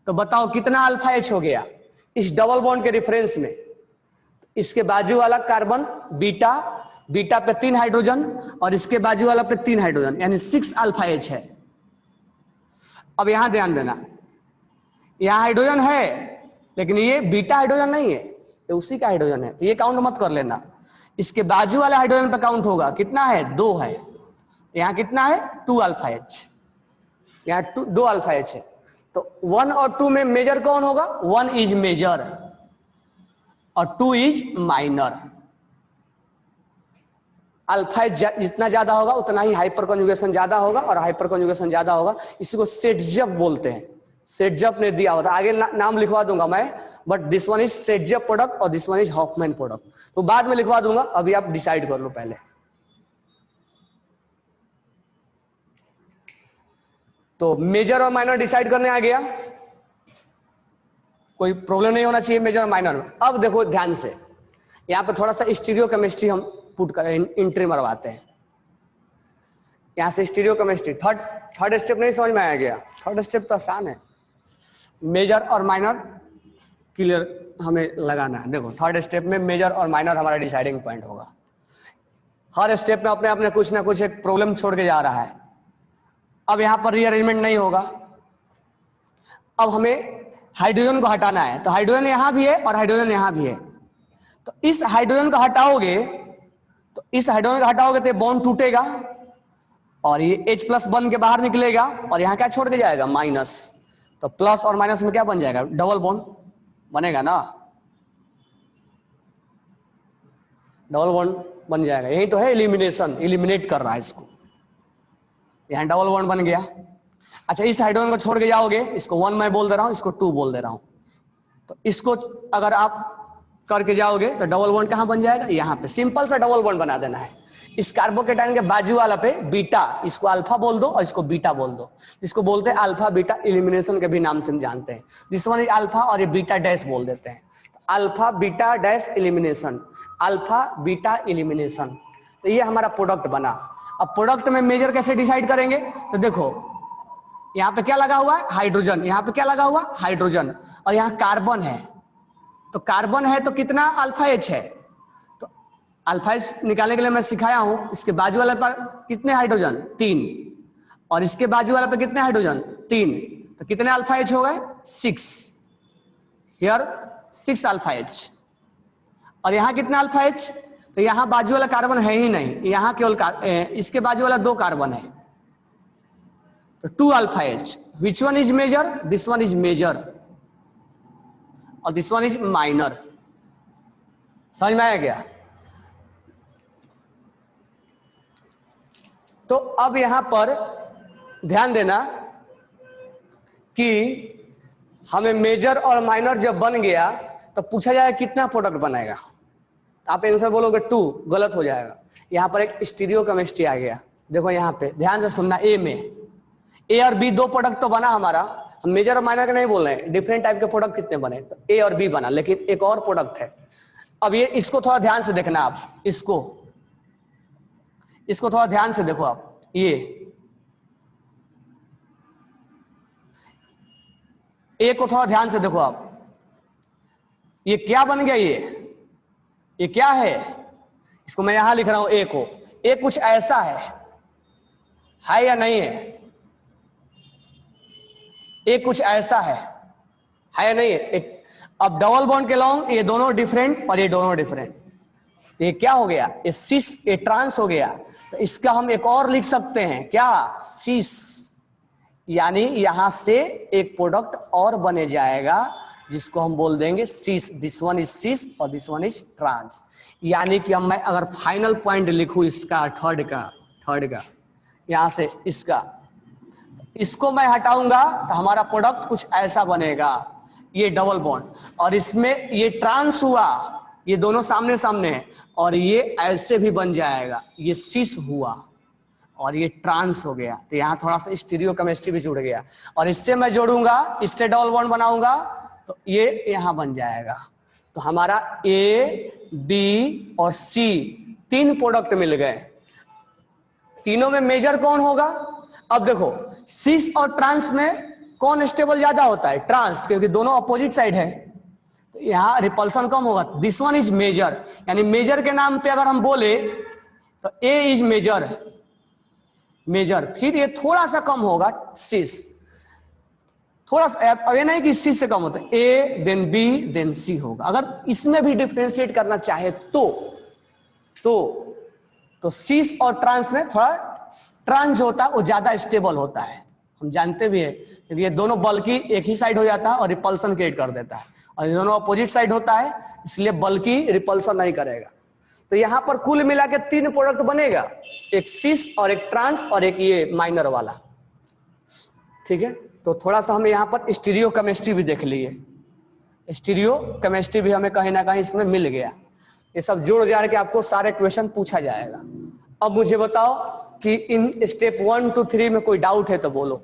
Speaker 1: तो बताओ कितना अल्फा H हो गया इस डबल बॉन्ड के रेफरेंस में। इसके बाजू वाला कार्बन बीटा, बीटा पे 3 हाइड्रोजन और इसके बाजू वाला पे 3 हाइड्रोजन यानी 6 अल्फा H है। अब यहां ध्यान देना, यहां हाइड्रोजन है लेकिन ये बीटा हाइड्रोजन नहीं है, ये उसी का हाइड्रोजन है, तो ये काउंट मत कर लेना। इसके बाजू वाले हाइड्रोजन पे काउंट होगा, कितना है 2 है, यहां कितना है 2 अल्फा H, यहां 2 अल्फा H है। तो 1 और 2 में मेजर कौन होगा, 1 इज मेजर और 2 इज माइनर। अल्फा H जितना ज्यादा होगा उतना ही हाइपर कॉन्जुगेशन ज्यादा होगा, और हाइपर कॉन्जुगेशन ज्यादा होगा इसी को सेटजप बोलते हैं। सेटजप ने दिया होता, आगे नाम लिखवा दूंगा मैं, but this one is Saytzeff product और this one is Hofmann product, तो बाद में लिखवा दूंगा, अभी आप डिसाइड कर लो पहले। तो मेजर और माइनर डिसाइड करने आ गया, कोई प्रॉब्लम नहीं होना चाहिए मेजर और माइनर में। अब देखो ध्यान से, यहाँ पे थोड़ा सा स्टीरियो केमिस्ट्री हम पुट कर एंट्री मरवाते हैं। यहाँ से स्टीरियो केमिस्ट्री थर्ड स्टेप नहीं समझ में आ गया, थर्ड स्टेप तो आसान है, मेजर और माइनर क्लियर हमें लगाना है। देखो थर्ड स्टेप में मेजर और माइनर हमारा डिसाइडिंग पॉइंट होगा। हर स्टेप में अपने अपने कुछ ना कुछ एक प्रॉब्लम छोड़ के जा रहा है। अब यहां पर रीअरेंजमेंट नहीं होगा, अब हमें हाइड्रोजन को हटाना है, तो हाइड्रोजन यहां भी है और हाइड्रोजन यहां भी है। तो इस हाइड्रोजन को हटाओगे, तो इस हाइड्रोजन को हटाओगे तो बॉन्ड टूटेगा और ये H प्लस बन के बाहर निकलेगा और यहाँ क्या छोड़ के जाएगा माइनस। तो प्लस और माइनस में क्या बन जाएगा डबल बॉन्ड बनेगा ना, डबल बॉन्ड बन जाएगा। यही तो है एलिमिनेशन, एलिमिनेट कर रहा है इसको, यहाँ डबल बॉन्ड बन गया। अच्छा इस हाइड्रोजन को छोड़ के जाओगे, इसको 1 मैं बोल दे रहा हूं, इसको 2 बोल दे रहा हूं, तो इसको अगर आप करके जाओगे तो डबल बॉन्ड कहां बन जाएगा यहाँ पे, सिंपल सा डबल बॉन्ड बना देना है। इस कार्बोकेटाइन के बाजू वाला पे बीटा, इसको अल्फा बोल दो और इसको बीटा बोल दो, इसको बोलते हैं अल्फा बीटा एलिमिनेशन के भी नाम से हम जानते हैं। दिस वन इज अल्फा और ये बीटा डैश बोल देते हैं, alpha beta dash elimination, alpha beta elimination. तो ये हमारा प्रोडक्ट बना। अब प्रोडक्ट में मेजर कैसे डिसाइड करेंगे, तो देखो यहाँ पे क्या लगा हुआ है हाइड्रोजन, यहाँ पे क्या लगा हुआ हाइड्रोजन, और यहाँ कार्बन है, तो कार्बन है तो कितना अल्फा H है, तो अल्फा H निकालने के लिए मैं सिखाया हूं। इसके बाजू वाले पर कितने हाइड्रोजन 3, और इसके बाजू वाले पर कितने हाइड्रोजन 3, तो कितने अल्फा H हो गए 6, हियर 6 अल्फा H। और यहाँ कितना अल्फा H, तो यहाँ बाजू वाला कार्बन है ही नहीं, यहाँ केवल इसके बाजू वाला 2 कार्बन है, तो 2 alpha H। Which one is major, this one is major और दिस वन इज माइनर। समझ में आया क्या? तो अब यहां पर ध्यान देना कि हमें मेजर और माइनर जब बन गया तो पूछा जाए कितना प्रोडक्ट बनेगा, आप आंसर बोलोगे 2, गलत हो जाएगा। यहां पर एक स्टीरियो केमिस्ट्री आ गया। देखो यहां पे ध्यान से सुनना, ए में ए और बी 2 प्रोडक्ट तो बना हमारा, हम मेजर और माइनर का नहीं बोल रहे हैं, डिफरेंट टाइप के प्रोडक्ट कितने बने, तो ए और बी बना, लेकिन एक और प्रोडक्ट है। अब ये इसको थोड़ा ध्यान से देखना, आप इसको थोड़ा ध्यान से देखो आप, ये ए को थोड़ा ध्यान से देखो आप, ये क्या बन गया, ये क्या है, इसको मैं यहां लिख रहा हूं ए को, ए कुछ ऐसा है या नहीं है, ए कुछ ऐसा है या नहीं है। एक अब डबल बॉन्ड के लॉन्ग ये दोनों डिफरेंट और ये दोनों डिफरेंट, ये क्या हो गया, ये सिस, ये ट्रांस हो गया। तो इसका हम एक और लिख सकते हैं क्या, सिस, यानी यहां से एक प्रोडक्ट और बने जाएगा जिसको हम बोल देंगे सिस, दिस वन इज सिस और दिस वन इज ट्रांस। यानी कि मैं अगर फाइनल पॉइंट लिखूं इसका थर्ड का यहां से इसको मैं हटाऊंगा तो हमारा प्रोडक्ट कुछ ऐसा बनेगा, ये डबल बॉन्ड, और इसमें ये ट्रांस हुआ, ये दोनों सामने सामने है, और ये ऐसे भी बन जाएगा, ये सिस हुआ और ये ट्रांस हो गया। तो यहाँ थोड़ा सा स्टीरियो केमिस्ट्री भी जुड़ गया, और इससे मैं जोड़ूंगा, इससे डबल बॉन्ड बनाऊंगा तो ये यहाँ बन जाएगा। तो हमारा ए, बी और सी तीन प्रोडक्ट मिल गए। तीनों में मेजर कौन होगा, अब देखो सिस और ट्रांस में कौन स्टेबल ज्यादा होता है, ट्रांस, क्योंकि दोनों अपोजिट साइड है, तो यहाँ रिपल्सन कम होगा। दिस वन इज मेजर, यानी मेजर के नाम पे अगर हम बोले तो ए इज मेजर, फिर ये थोड़ा सा कम होगा सिस, थोड़ा सा, अब ये नहीं कि सी से कम होता है, ए देन बी देन सी होगा। अगर इसमें भी डिफरेंशिएट करना चाहे तो सिस और ट्रांस में थोड़ा ट्रांस जो होता है वो ज्यादा स्टेबल होता है, हम जानते भी है, क्योंकि ये दोनों बल्कि एक ही साइड हो जाता है और रिपल्सन क्रिएट कर देता है, और ये दोनों अपोजिट साइड होता है इसलिए बल्कि रिपल्सन नहीं करेगा। तो यहां पर कुल मिला के तीन प्रोडक्ट बनेगा, एक सिस और एक ट्रांस और एक ये माइनर वाला, ठीक है। तो थोड़ा सा हम यहाँ पर स्टीरियो केमिस्ट्री भी देख लिए, स्टीरियो केमिस्ट्री भी हमें कहीं ना कहीं इसमें मिल गया। ये सब जोड़ जाड़ के आपको सारे क्वेश्चन पूछा जाएगा। अब मुझे बताओ कि इन स्टेप 1 to 3 में कोई डाउट है तो बोलो।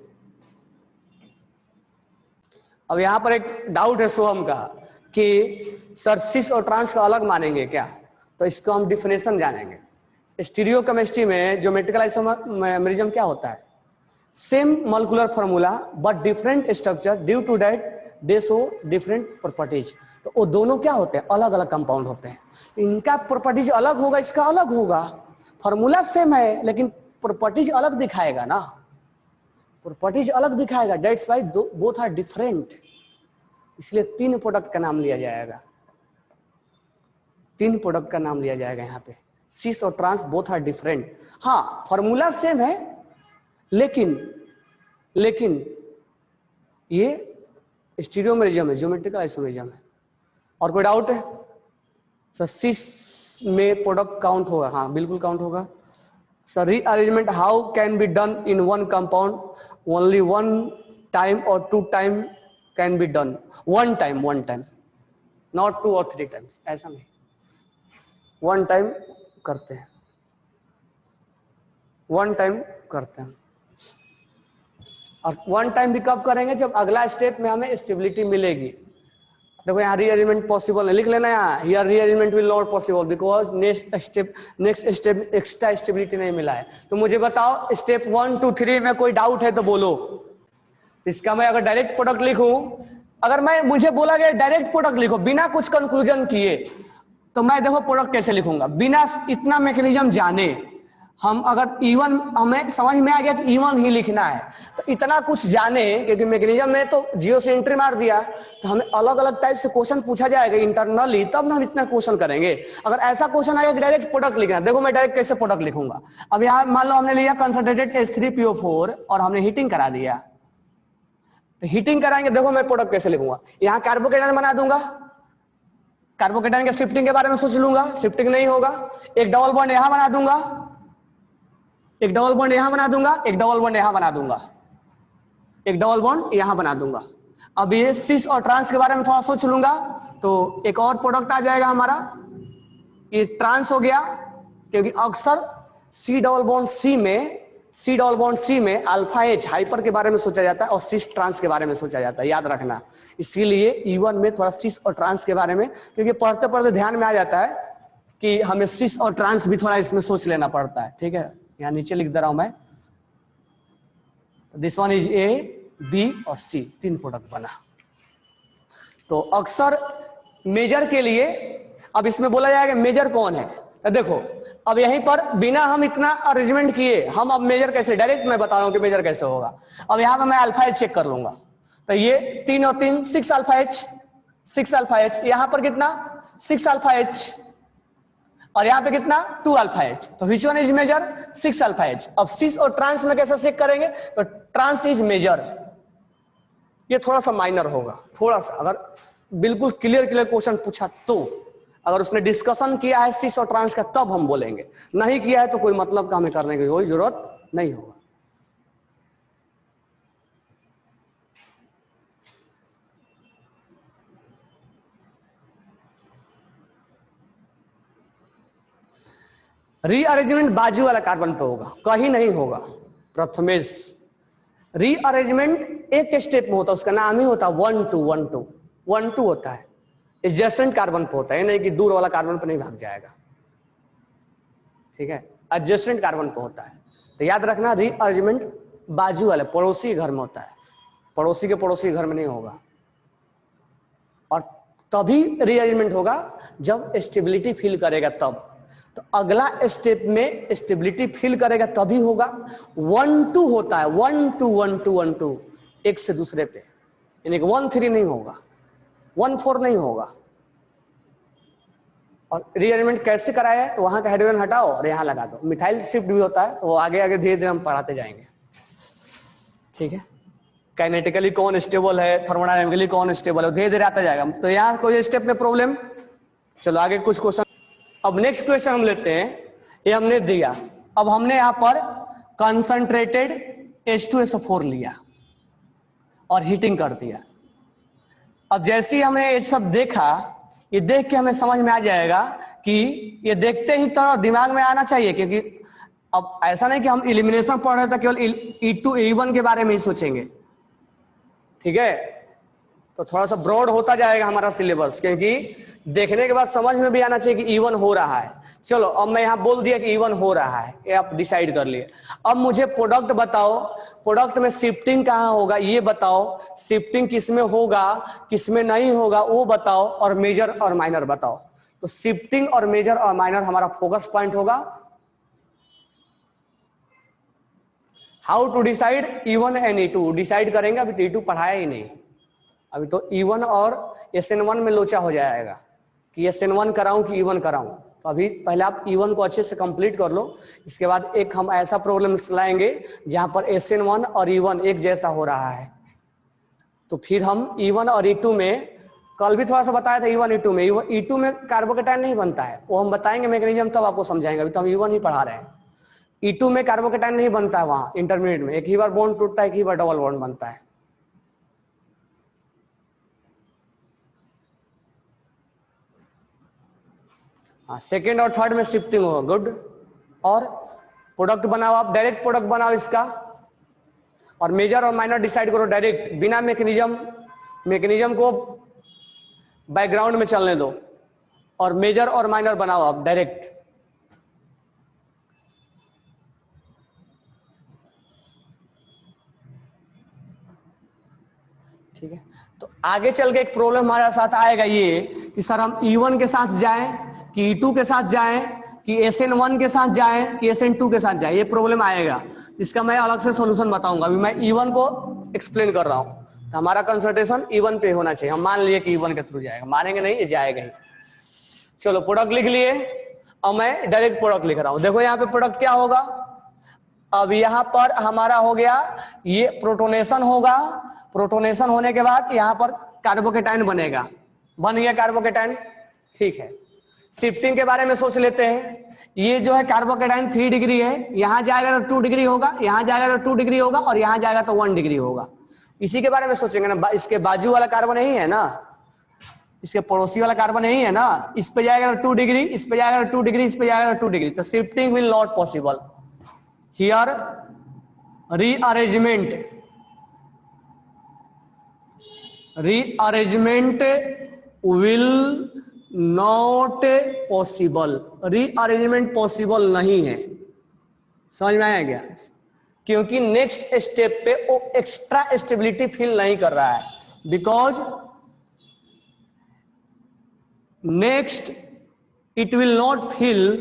Speaker 1: अब यहाँ पर एक डाउट है सोहम का कि सर सिस और ट्रांस का अलग मानेंगे क्या, तो इसको हम डिफिनेशन जानेंगे। स्टीरियो केमिस्ट्री में ज्योमेट्रिकल आइसोमेरिज्म क्या होता है, same molecular formula but different structure due to that they show different properties. तो वो दोनों क्या होते हैं, अलग अलग कंपाउंड होते हैं, तो इनका प्रॉपर्टीज अलग होगा, इसका अलग होगा, फार्मूला सेम है लेकिन प्रॉपर्टीज अलग दिखाएगा ना, प्रॉपर्टीज अलग दिखाएगा, that's why both are different. इसलिए तीन प्रोडक्ट का नाम लिया जाएगा, तीन प्रोडक्ट का नाम लिया जाएगा यहाँ पे, सिस और ट्रांस बोथ आर डिफरेंट। हाँ फार्मूला सेम है लेकिन ये स्टीरियोमेरिज्म है, ज्योमेट्रिकल आइसोमेरिज्म है। और कोई डाउट है सर, सिस में प्रोडक्ट काउंट होगा, हाँ बिल्कुल काउंट होगा sir. Rearrangement how can be done in one compound, only one time और two time can be done, one time not 2 और 3 टाइम्स, ऐसा नहीं, वन टाइम करते हैं, वन टाइम करते हैं। और वन टाइम भी कब करेंगे, जब अगला स्टेप में हमें स्टेबिलिटी मिलेगी। देखो यहाँ रीअरेंजमेंट पॉसिबल है, लिख लेना यहाँ, here rearrangement will not possible because next step extra stability नहीं मिला है। तो मुझे बताओ स्टेप 1 to 3 में कोई डाउट है तो बोलो। इसका मैं अगर डायरेक्ट प्रोडक्ट लिखूं, अगर मुझे बोला गया डायरेक्ट प्रोडक्ट लिखो बिना कुछ कंक्लूजन किए, तो मैं देखो प्रोडक्ट कैसे लिखूंगा बिना इतना मैकेनिज्म जाने। हम अगर इवन हमें समझ में आ गया कि इवन ही लिखना है, तो इतना कुछ जाने, क्योंकि मैकेनिज्म में तो जियो से एंट्री मार दिया, तो हमें अलग अलग टाइप से क्वेश्चन पूछा जाएगा इंटरनली, तब ना हम इतना क्वेश्चन करेंगे। अगर ऐसा क्वेश्चन आएगा कि डायरेक्ट प्रोडक्ट लिखना, देखो मैं डायरेक्ट कैसे प्रोडक्ट लिखूंगा। अब यहाँ मान लो हमने लिया कंसंट्रेटेड H3PO4 और हमने हीटिंग करा दिया, तो हीटिंग कराएंगे, देखो मैं प्रोडक्ट कैसे लिखूंगा। यहाँ कार्बोकेटायन बना दूंगा, कार्बोकेटायन के शिफ्टिंग के बारे में सोच लूंगा, शिफ्टिंग नहीं होगा। एक डबल बॉन्ड यहां बना दूंगा, एक डबल बॉन्ड यहां बना दूंगा, एक डबल बॉन्ड यहां बना दूंगा, एक डबल बॉन्ड यहां बना दूंगा। अब ये सिस और ट्रांस के बारे में थोड़ा सोच लूंगा, तो एक और प्रोडक्ट आ जाएगा हमारा, ये ट्रांस हो गया, क्योंकि अक्सर सी डबल बॉन्ड सी में अल्फा H हाइपर के बारे में सोचा जाता है और सिस ट्रांस के बारे में सोचा जाता है, याद रखना। इसीलिए E1 में थोड़ा सिस और ट्रांस के बारे में, क्योंकि पढ़ते पढ़ते ध्यान में आ जाता है कि हमें सिस और ट्रांस भी थोड़ा इसमें सोच लेना पड़ता है, ठीक है। यहाँ नीचे लिख दे रहा हूं मैं, this one is A, B और C, तीन प्रोडक्ट बना। तो अक्सर मेजर के लिए अब इसमें बोला जाएगा मेजर कौन है। तो देखो अब यहीं पर बिना हम इतना अरेंजमेंट किए हम अब मेजर कैसे, डायरेक्ट मैं बता रहा हूं कि मेजर कैसे होगा। अब यहां पर मैं अल्फा एच चेक कर लूंगा, तो ये 3 और 3 6 अल्फा एच, 6 अल्फा एच, यहां पर कितना 6 अल्फा एच, और यहां पे कितना 2 अल्फा एच। तो which one is major 6 alpha H. अब सिस और ट्रांस में कैसे चेक करेंगे, तो ट्रांस इज मेजर। ये थोड़ा सा माइनर होगा, थोड़ा सा, अगर बिल्कुल क्लियर क्लियर क्वेश्चन पूछा तो, अगर उसने डिस्कशन किया है सिस और ट्रांस का तब हम बोलेंगे, नहीं किया है तो कोई मतलब का हमें करने की कोई जरूरत नहीं होगा। रीअरेंजमेंट बाजू वाला कार्बन पे होगा, कहीं नहीं होगा। प्रथमेश रीअरेंजमेंट एक स्टेप में होता है, उसका नाम ही होता है 1 2 1 2 1 2 होता है, एडजेसेंट कार्बन पे होता है, नहीं कि दूर वाला कार्बन पे नहीं भाग जाएगा, ठीक है, एडजेसेंट कार्बन पे होता है। तो याद रखना रीअरेंजमेंट बाजू वाले पड़ोसी घर में होता है, पड़ोसी के पड़ोसी घर में नहीं होगा। और तभी रीअरेंजमेंट होगा जब स्टेबिलिटी फील करेगा तब। तो अगला स्टेप में स्टेबिलिटी फील करेगा तभी होगा। 1 2 होता है, 1 2 1 2 1 2 एक से दूसरे पे, यानी कि 1 3 नहीं होगा, 1 4 नहीं होगा। और रीअरेंजमेंट कैसे कराया है, तो वहां का हाइड्रोजन हटाओ और यहां लगा दो। मिथाइल शिफ्ट भी होता है, तो वो आगे आगे धीरे धीरे हम पढ़ाते जाएंगे, ठीक है। काइनेटिकली कौन स्टेबल है, थर्मोडायनामिकली कौन स्टेबल है, धीरे धीरे आता जाएगा। तो यहाँ कोई स्टेप में प्रॉब्लम। चलो आगे कुछ क्वेश्चन। अब नेक्स्ट क्वेश्चन हम लेते हैं, ये हमने दिया, अब हमने यहां पर कंसंट्रेटेड H2SO4 लिया और हीटिंग कर दिया। अब जैसे ही हमने ये सब देखा, ये देख के हमें समझ में आ जाएगा कि ये देखते ही तो दिमाग में आना चाहिए, क्योंकि अब ऐसा नहीं कि हम इलिमिनेशन पढ़ रहे थे केवल E2 E1 के बारे में ही सोचेंगे, ठीक है। तो थोड़ा सा ब्रॉड होता जाएगा हमारा सिलेबस, क्योंकि देखने के बाद समझ में भी आना चाहिए कि E1 हो रहा है। चलो अब मैं यहां बोल दिया कि E1 हो रहा है, ये आप डिसाइड कर लिए। अब मुझे प्रोडक्ट बताओ, प्रोडक्ट में शिफ्टिंग कहां होगा ये बताओ, शिफ्टिंग किसमें होगा किसमें नहीं होगा वो बताओ, और मेजर और माइनर बताओ। तो शिफ्टिंग और मेजर और माइनर हमारा फोकस पॉइंट होगा। How to decide E1 and E2 decide करेंगे, अभी तो E2 पढ़ाया ही नहीं, अभी तो E1 और SN1 में लोचा हो जाएगा कि SN1 कराऊं कि E1 कराऊं। तो अभी पहले आप E1 को अच्छे से कंप्लीट कर लो, इसके बाद एक हम ऐसा प्रॉब्लम लाएंगे जहां पर SN1 और E1 एक जैसा हो रहा है। तो फिर हम E1 और E2 में, कल भी थोड़ा सा बताया था E1 E2 में, E2 में कार्बोकेटाइन नहीं बनता है, वो हम बताएंगे मैकेनिज्म तब आपको समझाएंगे, अभी तो हम E1 ही पढ़ा रहे हैं। E2 में कार्बोकेटाइन नहीं बनता है, वहां इंटरमीडिएट में एक ही बार बॉन्ड टूटता है, एक ही बार डबल बॉन्ड बनता है। हाँ, सेकेंड और थर्ड में शिफ्टिंग होगा, गुड। और प्रोडक्ट बनाओ, आप डायरेक्ट प्रोडक्ट बनाओ इसका, और मेजर और माइनर डिसाइड करो डायरेक्ट, बिना मैकेनिज्म को बैकग्राउंड में चलने दो, और मेजर और माइनर बनाओ आप डायरेक्ट। ठीक है, तो आगे चल के एक प्रॉब्लम हमारे साथ आएगा ये कि सर हम E1 के साथ जाएं कि E2 के साथ जाएं कि SN1 के साथ जाएं कि SN2 के साथ जाएं, ये प्रॉब्लम आएगा। इसका मैं अलग से सॉल्यूशन बताऊंगा, अभी मैं E1 को एक्सप्लेन कर रहा हूं। तो हमारा कंसंट्रेशन E1 पे होना चाहिए, हम मान लिए कि E1 के थ्रू जाएगा, मानेंगे नहीं ये जाएगा ही। चलो प्रोडक्ट लिख लिए, अब मैं डायरेक्ट प्रोडक्ट लिख रहा हूं। देखो यहाँ पे प्रोडक्ट क्या होगा, अब यहां पर हमारा हो गया ये प्रोटोनेशन होगा, प्रोटोनेशन होने के बाद यहां पर कार्बोकेटाइन बनेगा, बन गया कार्बोकेटाइन, ठीक है। शिफ्टिंग के बारे में सोच लेते हैं, ये जो है कार्बोकेटाइन 3 डिग्री है, यहां जाएगा तो 2 डिग्री होगा, यहां जाएगा तो 2 डिग्री होगा, और यहां जाएगा तो 1 डिग्री होगा। इसी के बारे में सोचेंगे ना, इसके बाजू वाला कार्बन यही है ना, इसके पड़ोसी वाला कार्बन यही है ना, इस पे जाएगा तो 2 डिग्री, इस पे जाएगा तो 2 डिग्री, इस पे जाएगा तो 2 डिग्री, तो shifting will not possible here. Rearrangement will not possible, rearrangement possible नहीं है। समझ में आया क्या, क्योंकि नेक्स्ट स्टेप पे वो एक्स्ट्रा स्टेबिलिटी फील नहीं कर रहा है, because next it will not fill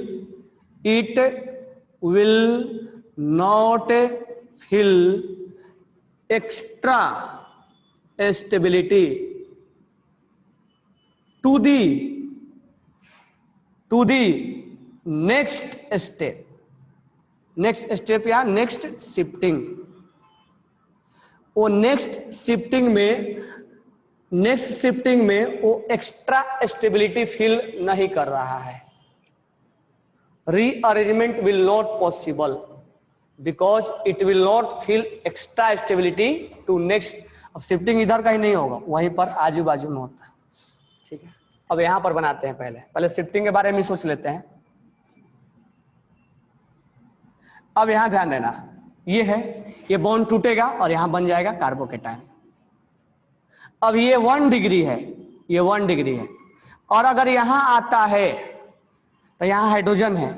Speaker 1: extra stability to the next step या नेक्स्ट शिफ्टिंग। वो नेक्स्ट शिफ्टिंग में वो एक्स्ट्रा स्टेबिलिटी फील नहीं कर रहा है। Rearrangement will not possible because it will not feel extra stability to next. अब shifting इधर का ही नहीं होगा, वहीं पर आजू बाजू में होता है। ठीक है, अब यहां पर बनाते हैं। पहले शिफ्टिंग के बारे में सोच लेते हैं। अब यहां ध्यान देना, ये है, ये बॉन्ड टूटेगा और यहां बन जाएगा कार्बोकेटायन। अब ये 1 डिग्री है, ये 1 डिग्री है, और अगर यहां आता है तो यहां हाइड्रोजन है,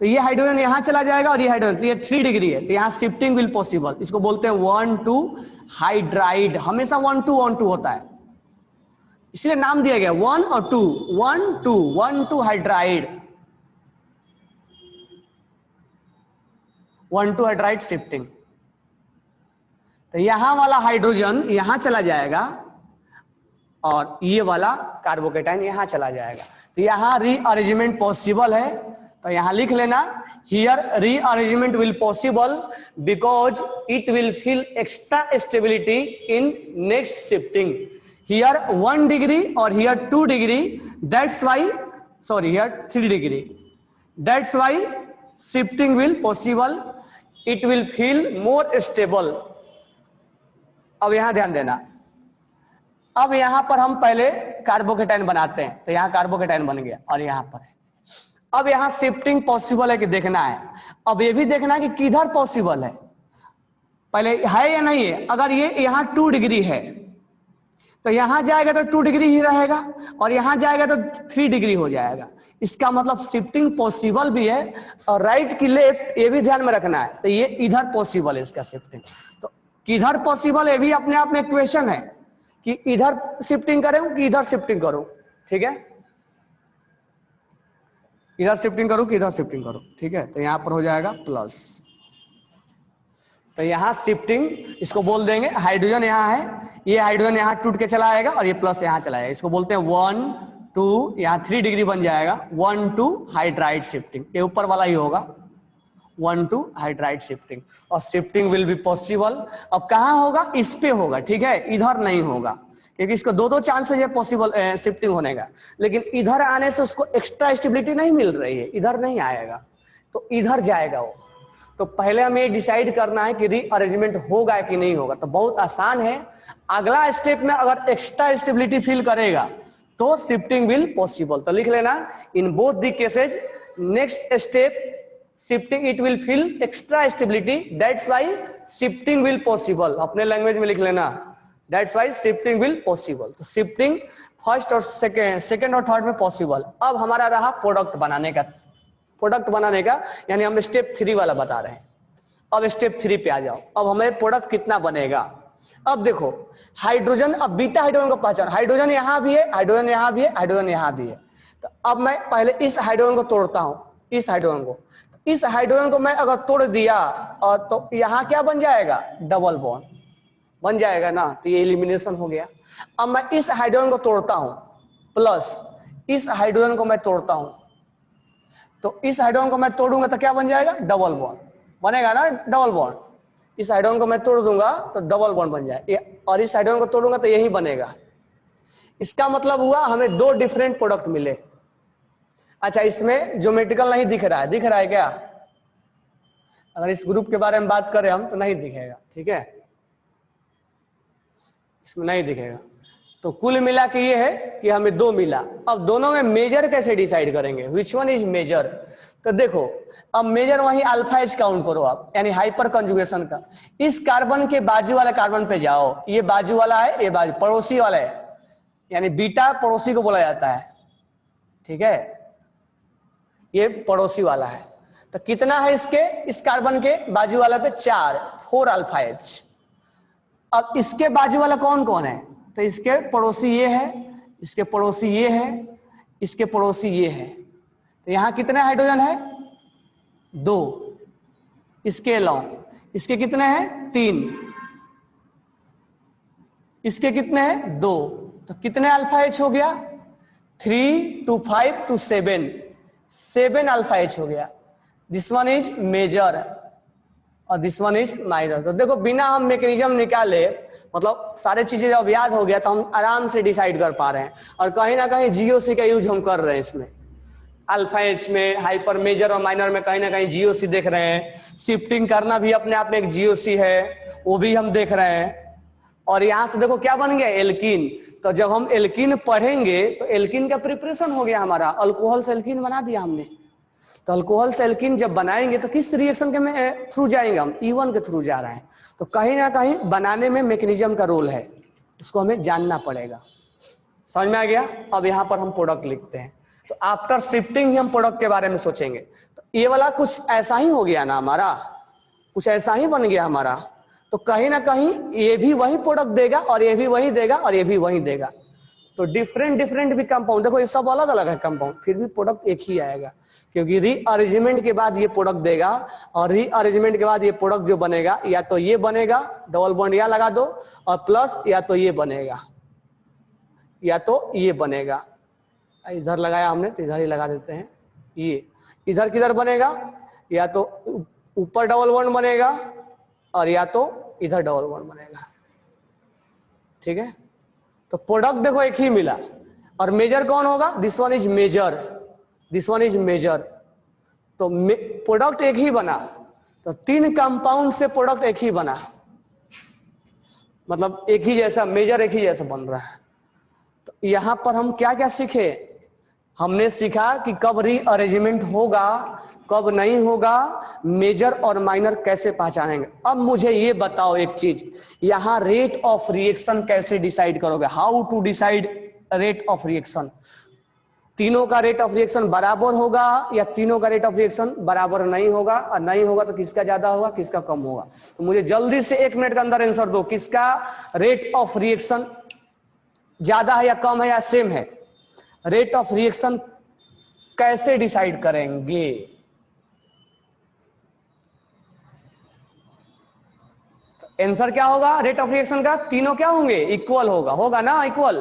Speaker 1: तो ये हाइड्रोजन यहां चला जाएगा और ये हाइड्रोजन, तो ये 3 डिग्री है, तो यहां शिफ्टिंग विल पॉसिबल। इसको बोलते हैं 1,2 हाइड्राइड। हमेशा 1,2 होता है, इसलिए नाम दिया गया 1 और 2, 1,2 हाइड्राइड, 1,2 हाइड्राइड शिफ्टिंग। तो यहां वाला हाइड्रोजन यहां चला जाएगा और ये वाला कार्बोकेटायन यहां चला जाएगा, तो यहां रीअरेंजमेंट पॉसिबल है। तो यहां लिख लेना, here rearrangement will possible because it will feel extra stability in next shifting. Here 1 degree और here 2 degree, that's why, sorry here 3 degree, that's why shifting will possible, it will feel more stable. अब यहां ध्यान देना, अब यहां पर हम पहले कार्बोकेटायन बनाते हैं, तो यहां कार्बोकेटायन बन गया और यहां पर है। अब यहां शिफ्टिंग पॉसिबल है कि देखना है। अब ये भी देखना है कि किधर पॉसिबल है, पहले है या नहीं है। अगर ये यहां 2 डिग्री है तो यहां जाएगा तो 2 डिग्री ही रहेगा, और यहां जाएगा तो 3 डिग्री हो जाएगा। इसका मतलब शिफ्टिंग पॉसिबल भी है, और राइट की लेफ्ट ये भी ध्यान में रखना है। तो ये इधर पॉसिबल है इसका शिफ्टिंग, तो किधर पॉसिबल है भी अपने आप में क्वेश्चन है कि इधर शिफ्टिंग करूं कि इधर शिफ्टिंग करूं। ठीक है, इधर शिफ्टिंग करूं कि इधर शिफ्टिंग करूं। ठीक है, तो यहां पर हो जाएगा प्लस, तो यहां शिफ्टिंग इसको बोल देंगे, हाइड्रोजन यहां है, ये हाइड्रोजन यहां टूट के चला आएगा और ये प्लस यहां चला आएगा। इसको बोलते हैं 1, 2, यहां 3 डिग्री बन जाएगा, 1,2 हाइड्राइड शिफ्टिंग। ये ऊपर वाला ही होगा, 1,2 हाइड्राइड शिफ्टिंग, और शिफ्टिंग विल बी पॉसिबल। अब कहां होगा, इस पे होगा। ठीक है, इधर नहीं होगा, क्योंकि इसको 2 चांसेस है पॉसिबल शिफ्टिंग होने का, लेकिन इधर आने से उसको एक्स्ट्रा स्टेबिलिटी नहीं मिल रही है, इधर नहीं आएगा, तो इधर जाएगा वो। तो पहले हमें डिसाइड करना है कि रीअरेंजमेंट होगा कि नहीं होगा। तो बहुत आसान है, अगला स्टेप में अगर एक्स्ट्रा स्टेबिलिटी फील करेगा तो शिफ्टिंग विल पॉसिबल। तो लिख लेना, in both the cases next step shifting it will feel extra stability, that's why shifting will possible. अपने लैंग्वेज में लिख लेना, that's why shifting will possible. तो शिफ्टिंग फर्स्ट और सेकेंड और थर्ड में पॉसिबल। अब हमारा रहा प्रोडक्ट बनाने का, यानी हम स्टेप 3 वाला बता रहे हैं। अब स्टेप 3 पे आ जाओ। अब हमें प्रोडक्ट कितना बनेगा। अब देखो हाइड्रोजन, अब बीटा हाइड्रोजन को पहचान, हाइड्रोजन यहां भी है, हाइड्रोजन यहां भी है, हाइड्रोजन यहां भी है। तो अब मैं पहले इस हाइड्रोजन को तोड़ता हूं, इस हाइड्रोजन को, इस हाइड्रोजन को मैं अगर तोड़ दिया और तो यहां क्या बन जाएगा, डबल बॉन्ड बन जाएगा ना, तो ये एलिमिनेशन हो गया। अब मैं इस हाइड्रोजन को तोड़ता हूं, प्लस इस हाइड्रोजन को मैं तोड़ता हूं, तो इस हाइड्रोजन को मैं तोड़ूंगा तो क्या बन जाएगा, डबल बॉन्ड बनेगा ना, डबल बॉन्ड। इस हाइड्रोजन को मैं तोड़ दूंगा तो डबल बॉन्ड बन जाए, और इस हाइड्रोजन को तोड़ूंगा तो यही बनेगा। इसका मतलब हुआ हमें 2 डिफरेंट प्रोडक्ट मिले। अच्छा, इसमें ज्योमेट्रिकल नहीं दिख रहा है क्या? अगर इस ग्रुप के बारे में बात करें हम तो नहीं दिखेगा। ठीक है, इसमें नहीं दिखेगा। तो कुल मिला के ये है कि हमें 2 मिला। अब दोनों में मेजर कैसे डिसाइड करेंगे, विच वन इज मेजर। तो देखो अब मेजर वही अल्फा एच काउंट करो आप, यानी हाइपर कंजुगेशन का। इस कार्बन के बाजू वाले कार्बन पे जाओ, ये बाजू वाला है, ये बाजू पड़ोसी वाला है, यानी बीटा पड़ोसी को बोला जाता है। ठीक है, ये पड़ोसी वाला है। तो कितना है इसके, इस कार्बन के बाजू वाला पे 4 अल्फा एच। अब इसके बाजू वाला कौन कौन है, तो इसके पड़ोसी ये है, इसके पड़ोसी ये है, इसके पड़ोसी ये है, तो यहाँ कितने हाइड्रोजन है? 2। इसके अलावा इसके कितने हैं? 3। इसके कितने हैं? 2। तो कितने अल्फा एच हो गया? 3 to 5 to 7, 7 अल्फा एच हो गया। दिस वन इज मेजर और दिस वन इज माइनर। तो देखो बिना हम मैकेनिज्म निकाले, मतलब सारे चीजें जब याद हो गया तो हम आराम से डिसाइड कर पा रहे हैं। और कहीं ना कहीं जीओसी का यूज हम कर रहे हैं इसमें, अल्फा एच में, हाइपर मेजर और माइनर में कहीं ना कहीं जीओसी देख रहे हैं। शिफ्टिंग करना भी अपने आप में एक जीओसी है, वो भी हम देख रहे हैं। और यहां से देखो क्या बन गया? एल्कीन। तो जब हम एल्कीन पढ़ेंगे तो एल्कीन का प्रिपरेशन हो गया हमारा, अल्कोहल से एल्कीन बना दिया हमने। तो अल्कोहल से एल्कीन जब बनाएंगे तो किस रिएक्शन के थ्रू जाएंगे? हम E1 के थ्रू जा रहे हैं। तो कहीं ना कहीं बनाने में मैकेनिज्म का रोल है, उसको हमें जानना पड़ेगा। समझ में आ गया? अब यहाँ पर हम प्रोडक्ट लिखते हैं। तो आफ्टर शिफ्टिंग ही हम प्रोडक्ट के बारे में सोचेंगे। तो ये वाला कुछ ऐसा ही हो गया ना हमारा, कुछ ऐसा ही बन गया हमारा। तो कहीं ना कहीं ये भी वही प्रोडक्ट देगा और ये भी वही देगा और ये भी वही देगा। तो डिफरेंट भी कंपाउंड, देखो ये सब अलग अलग है कंपाउंड, फिर भी प्रोडक्ट एक ही आएगा, क्योंकि रीअरेंजमेंट के बाद ये प्रोडक्ट देगा। और रीअरेंजमेंट के बाद ये प्रोडक्ट जो बनेगा, या तो ये बनेगा, डबल बॉन्ड यहाँ लगा दो, और प्लस या तो ये बनेगा, या तो ये बनेगा। इधर लगाया हमने तो इधर ही लगा देते हैं। ये इधर किधर बनेगा? या तो ऊपर डबल बॉन्ड बनेगा और या तो इधर डबल बॉन्ड बनेगा। ठीक है, तो प्रोडक्ट देखो एक ही मिला। और मेजर कौन होगा? This one is major, this one is major. तो प्रोडक्ट एक ही बना। तो 3 कंपाउंड से प्रोडक्ट एक ही बना, मतलब एक ही जैसा, मेजर एक ही जैसा बन रहा है। तो यहां पर हम क्या क्या सीखे? हमने सीखा कि कब रीअरेंजमेंट होगा, कब नहीं होगा, मेजर और माइनर कैसे पहचानेंगे। अब मुझे ये बताओ एक चीज, यहां रेट ऑफ रिएक्शन कैसे डिसाइड करोगे? How to decide rate of reaction? तीनों का रेट ऑफ रिएक्शन बराबर होगा या तीनों का रेट ऑफ रिएक्शन बराबर नहीं होगा? और नहीं होगा तो किसका ज्यादा होगा, किसका कम होगा? तो मुझे जल्दी से 1 मिनट के अंदर आंसर दो, किसका रेट ऑफ रिएक्शन ज्यादा है या कम है या सेम है? रेट ऑफ रिएक्शन कैसे डिसाइड करेंगे? तो आंसर क्या होगा रेट ऑफ रिएक्शन का? तीनों क्या होंगे? इक्वल होगा, होगा ना इक्वल।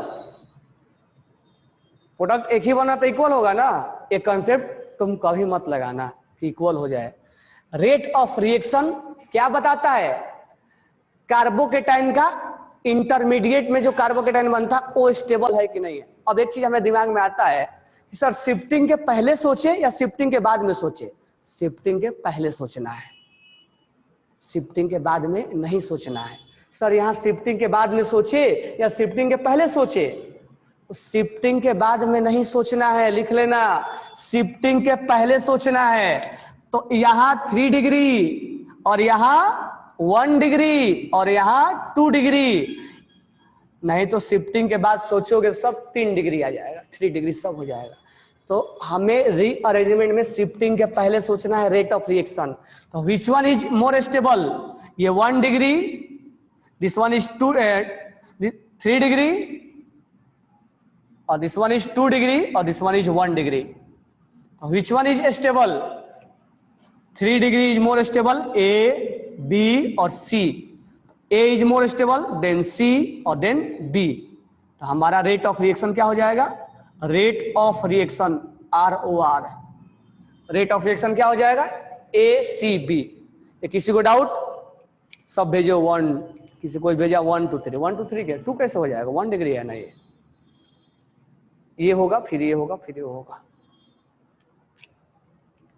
Speaker 1: प्रोडक्ट एक ही बना तो इक्वल होगा ना। एक कंसेप्ट तुम कभी मत लगाना कि इक्वल हो जाए। रेट ऑफ रिएक्शन क्या बताता है? कार्बोकेटाइन का इंटरमीडिएट में जो कार्बोकेटाइन बनता है वो स्टेबल है कि नहीं है। अब एक चीज हमें दिमाग में आता है कि सर शिफ्टिंग के पहले सोचे या शिफ्टिंग के बाद में सोचे? शिफ्टिंग के पहले सोचना है, शिफ्टिंग के बाद में नहीं सोचना है। सर यहाँ शिफ्टिंग के बाद में सोचे या शिफ्टिंग के पहले सोचे? शिफ्टिंग के बाद में नहीं सोचना है, लिख लेना, शिफ्टिंग के पहले सोचना है। तो यहाँ 3 डिग्री और यहाँ 1 डिग्री और यहाँ 2 डिग्री, नहीं तो शिफ्टिंग के बाद सोचोगे सब 3 डिग्री आ जाएगा, 3 डिग्री सब हो जाएगा। तो हमें रीअरेंजमेंट में शिफ्टिंग के पहले सोचना है रेट ऑफ रिएक्शन। तो which one is more stable? ये 1 degree, this one is 3 degree, और दिस वन इज 2 डिग्री और दिस वन इज 1 डिग्री। तो which one is stable? 3 degree is more stable, A, B और C. A is more stable than C और then B. तो हमारा rate of reaction क्या हो जाएगा? Rate of reaction ROR, rate of reaction क्या हो जाएगा? ACB। किसी को डाउट? सब भेजो 1, किसी को भेजा 1 2 3, 1 2 3 के 2 कैसे हो जाएगा? 1 डिग्री है ना, ये होगा फिर ये होगा फिर ये होगा।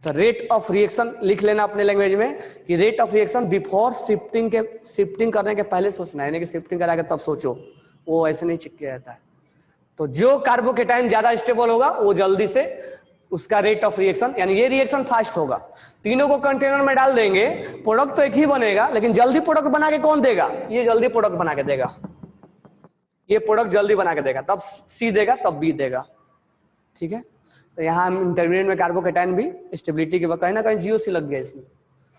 Speaker 1: तो रेट ऑफ रिएक्शन लिख लेना अपने लैंग्वेज में कि rate of reaction before shifting के, शिफ्टिंग करने के पहले सोचना है, यानी कि शिफ्टिंग करा के तब सोचो, वो ऐसे नहीं चिपके रहता है। तो जो कार्बोकेटाइन ज्यादा स्टेबल होगा वो जल्दी से उसका रेट ऑफ रिएक्शन, यानी ये रिएक्शन फास्ट होगा। तीनों को कंटेनर में डाल देंगे, प्रोडक्ट तो एक ही बनेगा, लेकिन जल्दी प्रोडक्ट बना के कौन देगा? ये जल्दी प्रोडक्ट बना के देगा, ये प्रोडक्ट जल्दी बना के देगा, तब सी देगा तब बी देगा। ठीक है, तो यहाँ हम इंटरमीडिएट में कार्बोकेटाइन भी स्टेबिलिटी के कहीं ना कहीं जीओसी लग गया इसमें।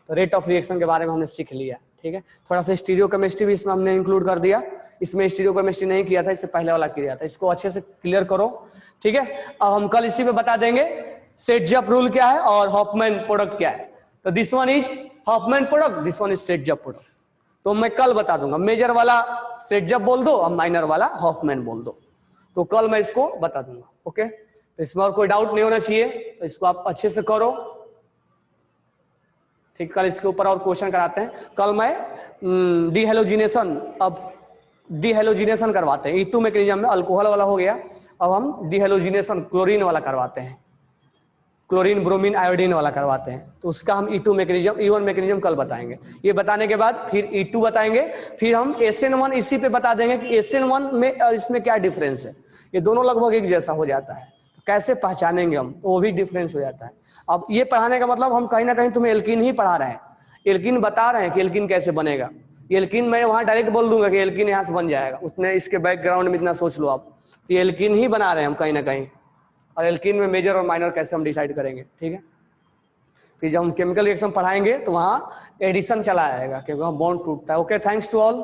Speaker 1: तो रेट ऑफ रिएक्शन के बारे में हमने सीख लिया। ठीक है। थोड़ा सा स्टीरियोकेमिस्ट्री भी इसमें हमने इंक्लूड कर दिया, इसमें स्टीरियोकेमिस्ट्री नहीं किया था, इससे पहले वाला किया था, इसको अच्छे से क्लियर करो, ठीक है। अब हम कल इसी पे बता देंगे सेट-जप रूल क्या है और हॉफमैन प्रोडक्ट क्या है। तो this one is Hofmann product, this one is Saytzeff product. तो मैं कल बता दूंगा, मेजर वाला सेट-जप बोल दो और माइनर वाला हॉफमैन बोल दो, तो कल मैं इसको बता दूंगा। ओके, तो इसमें और कोई डाउट नहीं होना चाहिए, तो इसको आप अच्छे से करो, ठीक। कल इसके ऊपर और क्वेश्चन कराते हैं। कल मैं डीहेलोजिनेशन, अब डीहेलोजिनेशन करवाते हैं, E2 मैकेनिज्म में अल्कोहल वाला हो गया, अब हम डीहेलोजिनेशन क्लोरीन वाला करवाते हैं, क्लोरीन ब्रोमीन आयोडीन वाला करवाते हैं। तो उसका हम E2 मैकेनिज्म, E1 मैकेनिज्म कल बताएंगे। ये बताने के बाद फिर E2 बताएंगे, फिर हम SN1 इसी पे बता देंगे कि SN1 में और इसमें क्या डिफरेंस है। ये दोनों लगभग एक जैसा हो जाता है, तो कैसे पहचानेंगे हम, वो भी डिफरेंस हो जाता है। अब ये पढ़ाने का मतलब हम कहीं ना कहीं तुम्हें एल्कीन ही पढ़ा रहे हैं, एल्कीन बता रहे हैं कि एल्कीन कैसे बनेगा। एल्कीन मैं वहां डायरेक्ट बोल दूंगा कि एल्कीन यहाँ से बन जाएगा, उसने इसके बैकग्राउंड में इतना सोच लो आप, ये एल्कीन ही बना रहे हैं हम कहीं ना कहीं, और एल्कीन में मेजर और माइनर कैसे हम डिसाइड करेंगे, ठीक है। फिर जब हम केमिकल रिएक्शन पढ़ाएंगे तो वहाँ एडिशन चला आएगा, क्योंकि वहाँ बॉन्ड टूटता है। Okay, thanks to all.